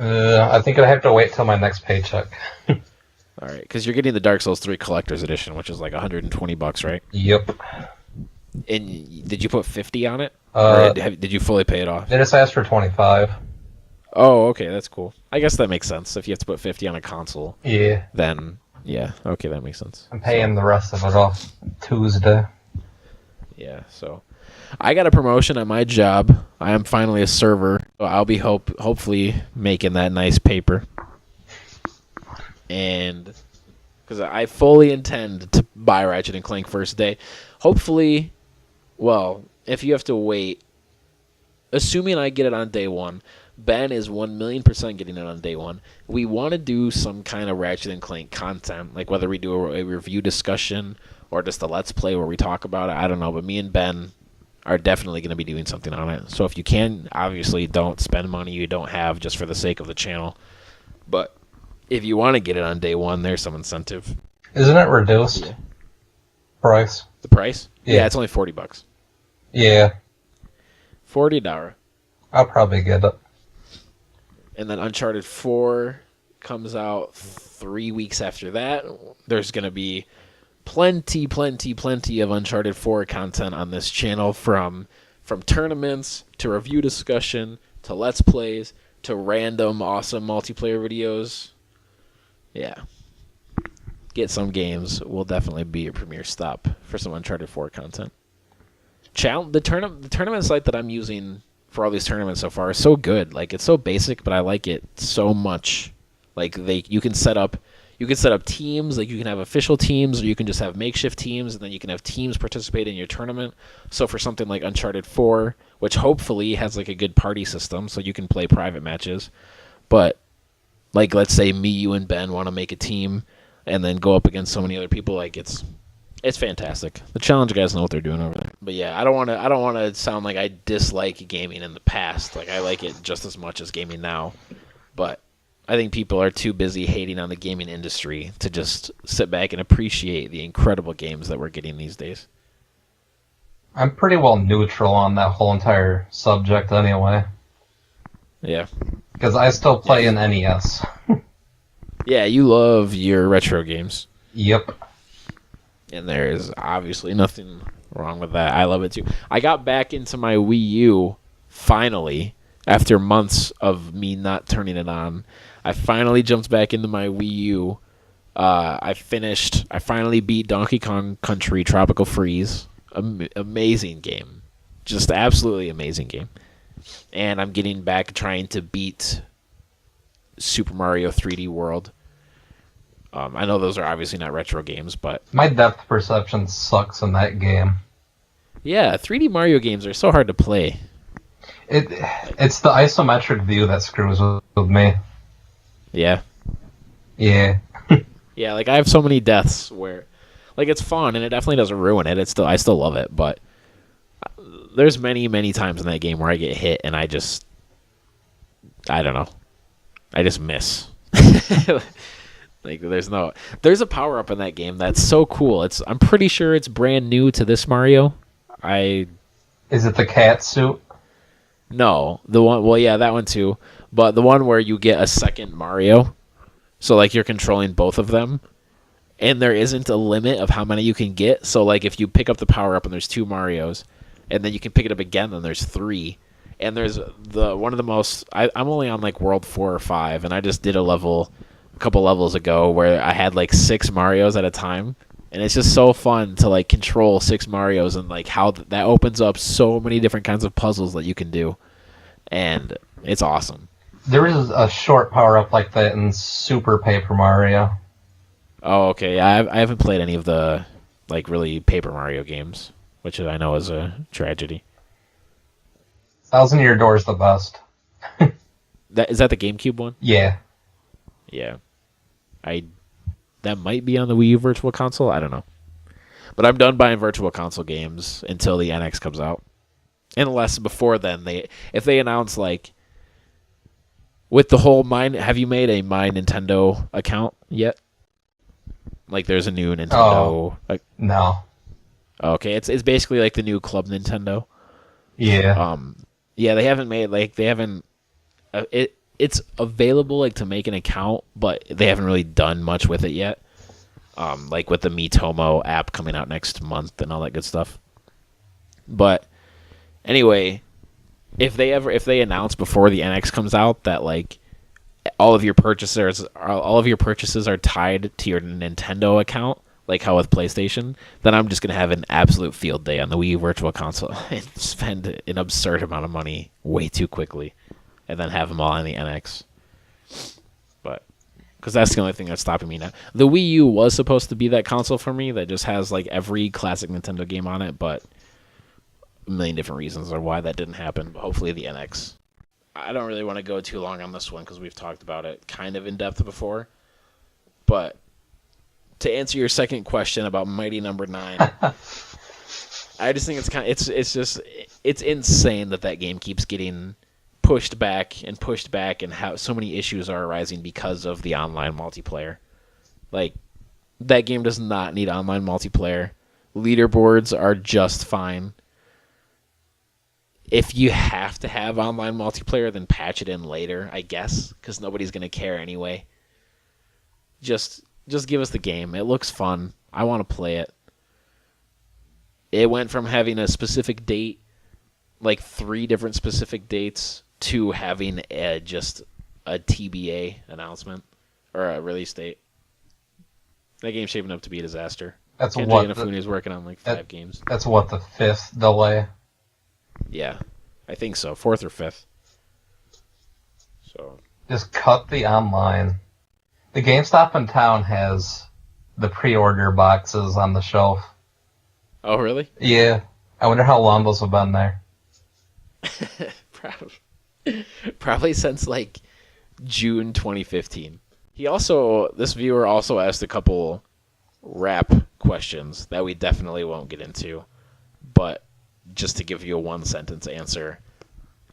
B: I think I'd have to wait till my next paycheck.
A: All right, because you're getting the Dark Souls 3 Collector's Edition, which is like $120, right?
B: Yep.
A: And did you put 50 on it? Or did you fully pay it off?
B: They just asked for 25.
A: Oh, okay, that's cool. I guess that makes sense. If you have to put 50 on a console,
B: Yeah.
A: then yeah, okay, that makes sense.
B: I'm paying the rest of it off Tuesday.
A: Yeah, so I got a promotion at my job. I am finally a server. So I'll be hopefully making that nice paper. And because I fully intend to buy Ratchet and Clank first day. Hopefully, well, if you have to wait, assuming I get it on day one, Ben is 1,000,000% getting it on day one. We want to do some kind of Ratchet and Clank content, like whether we do a review discussion or just a Let's Play where we talk about it. I don't know, but me and Ben are definitely going to be doing something on it. So if you can, obviously don't spend money you don't have just for the sake of the channel. But if you want to get it on day one, there's some incentive.
B: Isn't it reduced?
A: Yeah.
B: Price?
A: The price?
B: Yeah,
A: it's only $40.
B: Yeah.
A: $40.
B: I'll probably get it.
A: And then Uncharted 4 comes out 3 weeks after that. There's going to be plenty of Uncharted 4 content on this channel, from tournaments to review discussion to Let's Plays to random awesome multiplayer videos. Yeah. Get some games will definitely be your premier stop for some Uncharted 4 content. The tournament site that I'm using for all these tournaments so far is so good. Like, it's so basic, but I like it so much. Like, you can set up teams. Like, you can have official teams, or you can just have makeshift teams, and then you can have teams participate in your tournament. So for something like Uncharted 4, which hopefully has like a good party system, so you can play private matches. But like let's say me, you, and Ben want to make a team, and then go up against so many other people. Like it's fantastic. The challenge guys know what they're doing over there. But yeah, I don't want to sound like I dislike gaming in the past. Like I like it just as much as gaming now. But I think people are too busy hating on the gaming industry to just sit back and appreciate the incredible games that we're getting these days.
B: I'm pretty well neutral on that whole entire subject anyway.
A: Yeah.
B: Because I still play in NES.
A: Yeah, you love your retro games.
B: Yep.
A: And there is obviously nothing wrong with that. I love it too. I got back into my Wii U finally after months of me not turning it on. I finally jumped back into my Wii U. I finally beat Donkey Kong Country Tropical Freeze. Amazing game. Just absolutely amazing game. And I'm getting back trying to beat Super Mario 3D World. I know those are obviously not retro games, but...
B: My depth perception sucks in that game.
A: Yeah, 3D Mario games are so hard to play.
B: It's the isometric view that screws with me.
A: Yeah.
B: Yeah.
A: Yeah, like I have so many deaths where... Like, it's fun, and it definitely doesn't ruin it. I still love it, but... There's many, many times in that game where I get hit, and I don't know. I just miss. Like there's a power up in that game that's so cool. I'm pretty sure it's brand new to this Mario.
B: Is it the cat suit?
A: No, the one. Well, yeah, that one too. But the one where you get a second Mario, so like you're controlling both of them, and there isn't a limit of how many you can get. So like if you pick up the power up and there's 2 Marios, and then you can pick it up again, then there's 3. And there's one of the most. I'm only on like World 4 or 5, and I just did a couple levels ago where I had like 6 Marios at a time, and it's just so fun to like control 6 Marios and like how that opens up so many different kinds of puzzles that you can do, and it's awesome.
B: There is a short power up like that in Super Paper Mario.
A: Oh, okay. Yeah, I haven't played any of the like really Paper Mario games, which I know is a tragedy.
B: Thousand Year Door is the best.
A: Is that the GameCube one?
B: Yeah.
A: Yeah. That might be on the Wii U Virtual Console. I don't know. But I'm done buying Virtual Console games until the NX comes out. Unless before then, if they announce like with the whole have you made a My Nintendo account yet? Like there's a new Nintendo.
B: No.
A: Okay, it's basically like the new Club Nintendo.
B: Yeah.
A: Yeah, they haven't. It's available like to make an account, but they haven't really done much with it yet. Like with the Miitomo app coming out next month and all that good stuff. But anyway, if they announce before the NX comes out that like all of your purchases are tied to your Nintendo account, like how with PlayStation, then I'm just gonna have an absolute field day on the Wii Virtual Console and spend an absurd amount of money way too quickly, and then have them all on the NX. But because that's the only thing that's stopping me now. The Wii U was supposed to be that console for me that just has like every classic Nintendo game on it, but a million different reasons are why that didn't happen. But hopefully the NX. I don't really want to go too long on this one because we've talked about it kind of in depth before. But to answer your second question about Mighty Number 9, I just think it's insane that game keeps getting pushed back and how so many issues are arising because of the online multiplayer. Like that game does not need online multiplayer. Leaderboards are just fine. If you have to have online multiplayer, then patch it in later, I guess, because nobody's going to care anyway. Just give us the game. It looks fun. I want to play it. It went from having a specific date, like 3 different specific dates, to having just a TBA announcement or a release date. That game's shaping up to be a disaster.
B: That's
A: Kenji
B: what
A: Inafune is working on like 5 games.
B: That's what, the 5th delay?
A: Yeah, I think so. 4th or 5th. So
B: just cut the online. The GameStop in town has the pre-order boxes on the shelf.
A: Oh, really?
B: Yeah. I wonder how long those have been there.
A: Probably since like June 2015. This viewer also asked a couple rap questions that we definitely won't get into, but just to give you a one sentence answer,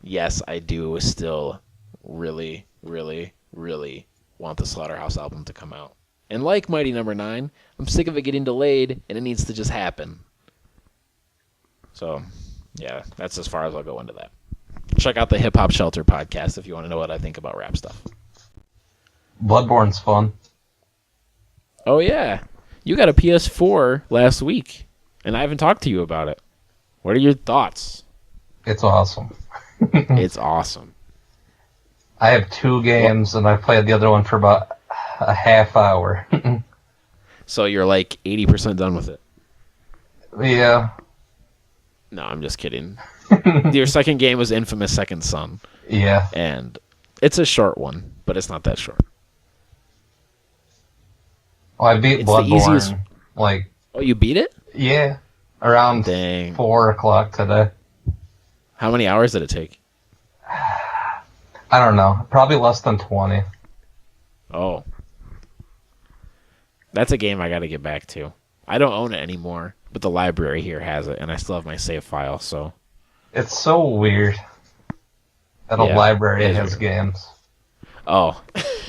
A: yes, I do still really, really, really want the Slaughterhouse album to come out. And like Mighty Number 9, I'm sick of it getting delayed, and it needs to just happen. So, yeah, that's as far as I'll go into that. Check out the Hip Hop Shelter podcast if you want to know what I think about rap stuff.
B: Bloodborne's fun.
A: Oh, yeah. You got a PS4 last week, and I haven't talked to you about it. What are your thoughts?
B: It's awesome.
A: It's awesome.
B: I have 2 games, and I played the other one for about a half hour.
A: So you're like 80% done with it.
B: Yeah.
A: No, I'm just kidding. Your second game was Infamous Second Son.
B: Yeah.
A: And it's a short one, but it's not that short.
B: Well, I beat
A: It's the
B: Bloodborne.
A: easiest-
B: Like,
A: Oh, you beat it?
B: yeah. Around
A: Dang.
B: 4 o'clock today.
A: How many hours did it take?
B: I don't know. Probably less than 20.
A: Oh. That's a game I got to get back to. I don't own it anymore, but the library here has it, and I still have my save file, so.
B: It's so weird that a
A: Yeah,
B: library
A: it is
B: has
A: weird.
B: games.
A: Oh.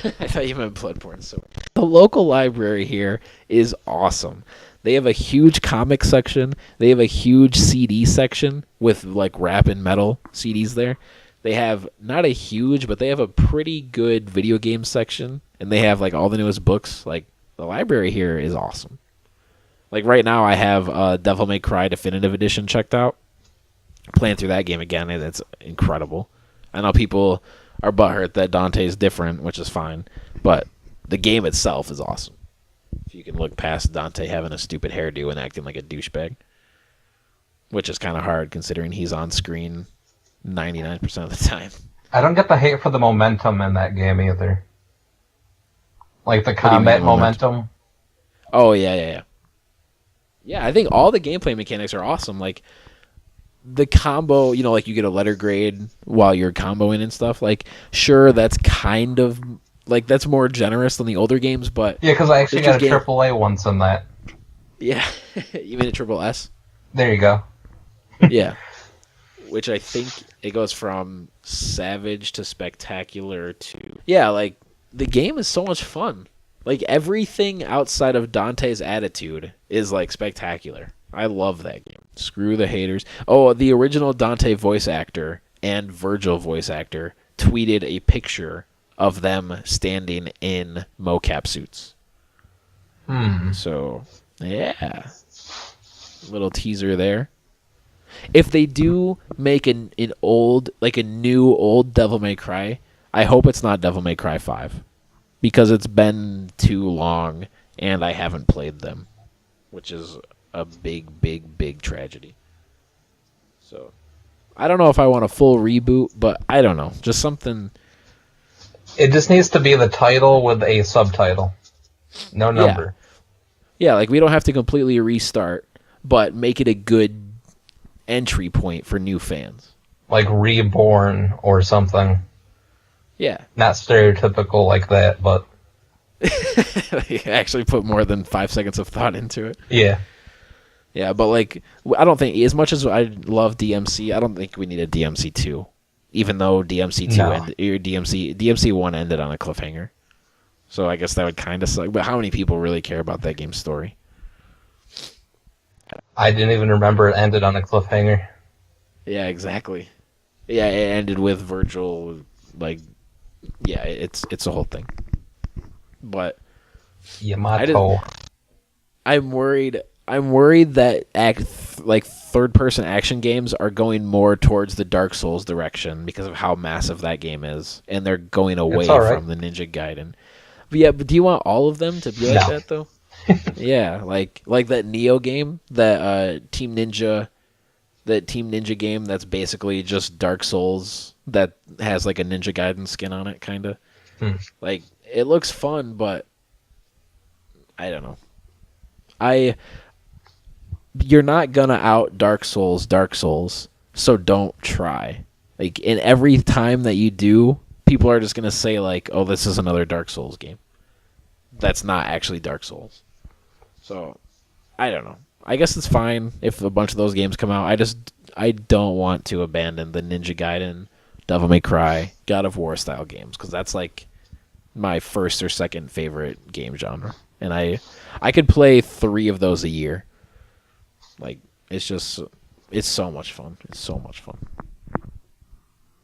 A: I thought you meant Bloodborne. So the local library here is awesome. They have a huge comic section. They have a huge CD section with like rap and metal CDs there. They have not a huge, but they have a pretty good video game section, and they have like all the newest books. Like the library here is awesome. Like right now, I have Devil May Cry Definitive Edition checked out. Playing through that game again, and it's incredible. I know people are butthurt that Dante is different, which is fine, but the game itself is awesome. If you can look past Dante having a stupid hairdo and acting like a douchebag, which is kind of hard considering he's on screen 99% of the time.
B: I don't get the hate for the momentum in that game either. Like the
A: do you mean,
B: combat
A: momentum?
B: momentum.
A: Oh, yeah. Yeah, I think all the gameplay mechanics are awesome. Like, the combo, you know, like you get a letter grade while you're comboing and stuff. Like, sure, that's kind of, like, that's more generous than the older games, but
B: Yeah, because I actually
A: It's
B: got a
A: just
B: AAA once in that.
A: yeah. You mean a triple S?
B: There you go.
A: Yeah. Which I think it goes from Savage to Spectacular to... Yeah, like, the game is so much fun. Like, everything outside of Dante's attitude is, like, spectacular. I love that game. Screw the haters. Oh, the original Dante voice actor and Virgil voice actor tweeted a picture of them standing in mocap suits. So, yeah. Little teaser there. If they do make an old, like a new old Devil May Cry, I hope it's not Devil May Cry 5. Because it's been too long and I haven't played them. Which is a big tragedy. So, I don't know if I want a full reboot, but I don't know. Just something...
B: It just needs to be the title with a subtitle. No number.
A: Yeah, like we don't have to completely restart, but make it a good entry point for new fans.
B: Like Reborn or something.
A: Yeah.
B: Not stereotypical like that, but
A: Actually put more than 5 seconds of thought into it.
B: yeah.
A: Yeah, but like, I don't think, as much as I love DMC, I don't think we need a DMC 2. Even though DMC 2
B: No.
A: DMC 1 ended on a cliffhanger. So I guess that would kind of suck. But how many people really care about that game's story?
B: I didn't even remember it ended on a cliffhanger.
A: Yeah, exactly. Yeah, it ended with Virgil, like, yeah, it's a whole thing. But
B: Yamato.
A: I'm worried that third-person action games are going more towards the Dark Souls direction because of how massive that game is, and they're going away
B: all right.
A: from the Ninja Gaiden. But do you want all of them to be like
B: No.
A: that though? Yeah, like that Neo game, that Team Ninja game that's basically just Dark Souls that has like a Ninja Gaiden skin on it, kind of. Like, it looks fun, but I don't know. You're not gonna out Dark Souls, so don't try. Like, and every time that you do, people are just gonna say like, "Oh, this is another Dark Souls game." That's not actually Dark Souls. So, I don't know. I guess it's fine if a bunch of those games come out. I don't want to abandon the Ninja Gaiden, Devil May Cry, God of War style games because that's like my first or second favorite game genre, and I could play 3 of those a year. Like it's so much fun. It's so much fun.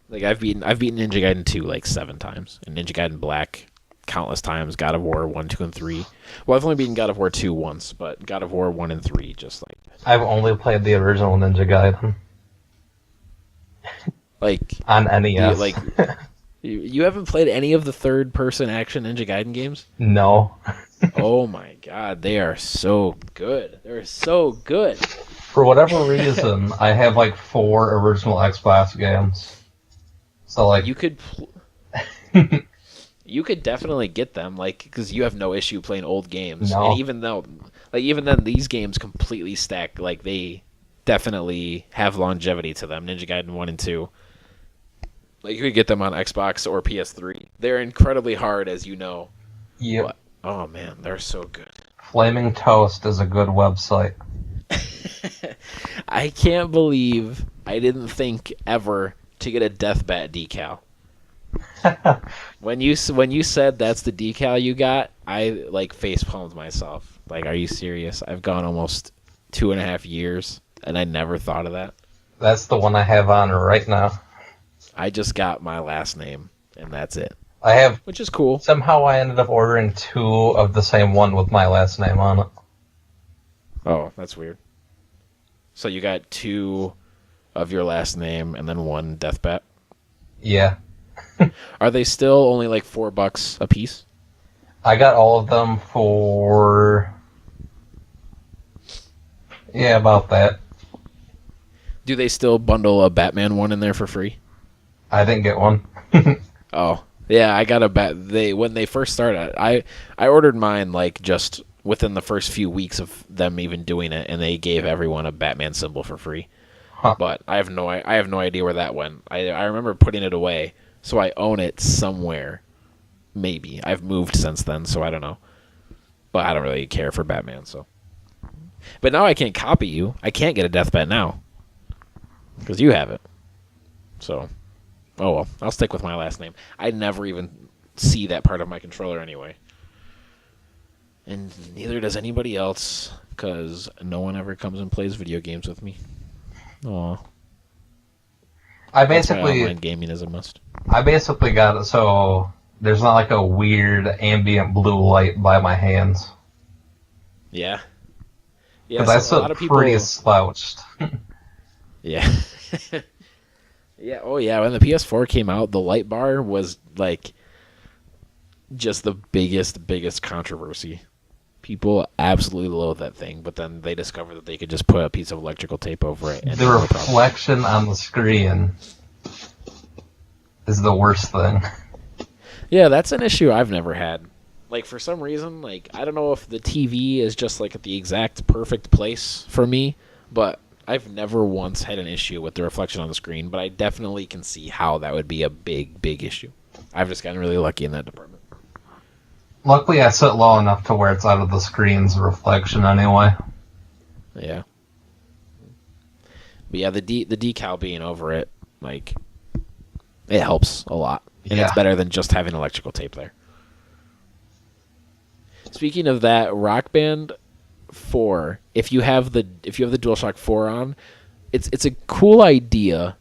A: Like I've beaten Ninja Gaiden 2 like 7 times, and Ninja Gaiden Black countless times. God of War 1, 2, and 3. Well, I've only beaten God of War 2 once, but God of War 1 and 3 just like.
B: I've only played the original Ninja Gaiden.
A: Like
B: on NES.
A: Like you haven't played any of the third-person action Ninja Gaiden games?
B: No.
A: Oh my god, they are so good. They're so good.
B: For whatever reason, I have like 4 original Xbox games. So like
A: you could you could definitely get them like because you have no issue playing old games.
B: No.
A: And even then these games completely stack like they definitely have longevity to them. Ninja Gaiden 1 and 2. Like you could get them on Xbox or PS3. They're incredibly hard as you know.
B: Yep.
A: But, oh man, they're so good.
B: Flaming Toast is a good website.
A: I can't believe I didn't think ever to get a Deathbat decal. When you said that's the decal you got, I like face palmed myself. Like, are you serious? I've gone almost 2.5 years and I never thought of that.
B: That's the one I have on right now.
A: I just got my last name and that's it.
B: I have
A: Which is cool.
B: somehow I ended up ordering 2 of the same one with my last name on it.
A: Oh, that's weird. So you got 2 of your last name and then 1 Deathbat?
B: Yeah.
A: Are they still only like $4 a piece?
B: I got all of them for about that.
A: Do they still bundle a Batman one in there for free?
B: I didn't get one.
A: Oh, yeah, I got a when they first started, I ordered mine like just within the first few weeks of them even doing it, and they gave everyone a Batman symbol for free.
B: Huh.
A: But I have no idea where that went. I remember putting it away, so I own it somewhere. Maybe I've moved since then, so I don't know. But I don't really care for Batman, so. But now I can't copy you. I can't get a Deathbat now because you have it. So, oh well, I'll stick with my last name. I never even see that part of my controller anyway. And neither does anybody else, because no one ever comes and plays video games with me. Aw. That's why online gaming is a must.
B: I basically got it so there's not like a weird ambient blue light by my hands.
A: Yeah.
B: Because
A: Yeah,
B: I
A: so a lot
B: sit
A: of people.
B: pretty slouched.
A: Yeah. Yeah. Oh, yeah. When the PS4 came out, the light bar was like just the biggest controversy. People absolutely loathe that thing, but then they discovered that they could just put a piece of electrical tape over it. And
B: The reflection on the screen is the worst thing.
A: Yeah, that's an issue I've never had. Like, for some reason, like, I don't know if the TV is just, like, at the exact perfect place for me, but I've never once had an issue with the reflection on the screen, but I definitely can see how that would be a big issue. I've just gotten really lucky in that department.
B: Luckily, I sit low enough to where it's out of the screen's reflection anyway.
A: Yeah. But yeah, the decal being over it, like, it helps a lot. And
B: Yeah.
A: it's better than just having electrical tape there. Speaking of that, Rock Band 4, if you have the DualShock 4 on, it's a cool idea,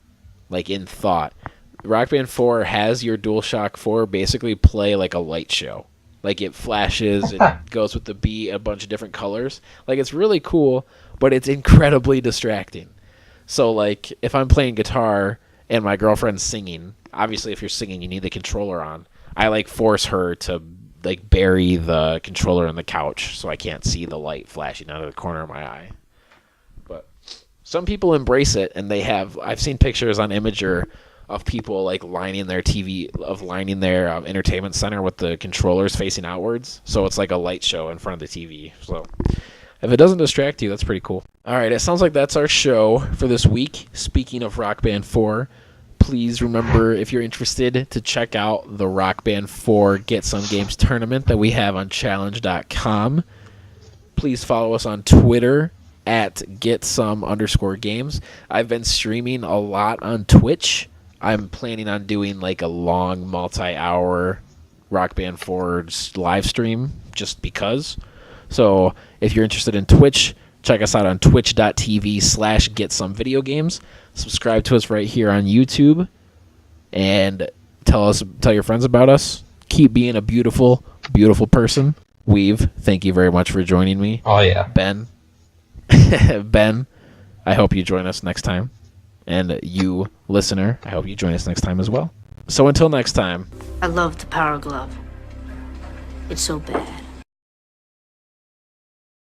A: like in thought. Rock Band 4 has your DualShock 4 basically play like a light show. Like it flashes, it goes with the beat, a bunch of different colors. Like it's really cool, but it's incredibly distracting. So like if I'm playing guitar and my girlfriend's singing, obviously if you're singing you need the controller on. I like force her to like bury the controller in the couch so I can't see the light flashing out of the corner of my eye. But some people embrace it, and I've seen pictures on Imager of people like lining their entertainment center with the controllers facing outwards, so it's like a light show in front of the TV. So if it doesn't distract you, that's pretty cool. All right, it sounds like that's our show for this week. Speaking of Rock Band 4, please remember, if you're interested, to check out the Rock Band 4 Get Some Games tournament that we have on challenge.com. Please follow us on Twitter at @getsome_games. I've been streaming a lot on Twitch. I'm planning on doing like a long multi-hour Rock Band 4 live stream just because. So if you're interested in Twitch, check us out on twitch.tv/getsomevideogames. Subscribe to us right here on YouTube, and tell your friends about us. Keep being a beautiful, beautiful person. Weave, thank you very much for joining me.
B: Oh yeah.
A: Ben, Ben, I hope you join us next time. And you, listener, I hope you join us next time as well. So until next time.
C: I love the Power Glove. It's so bad.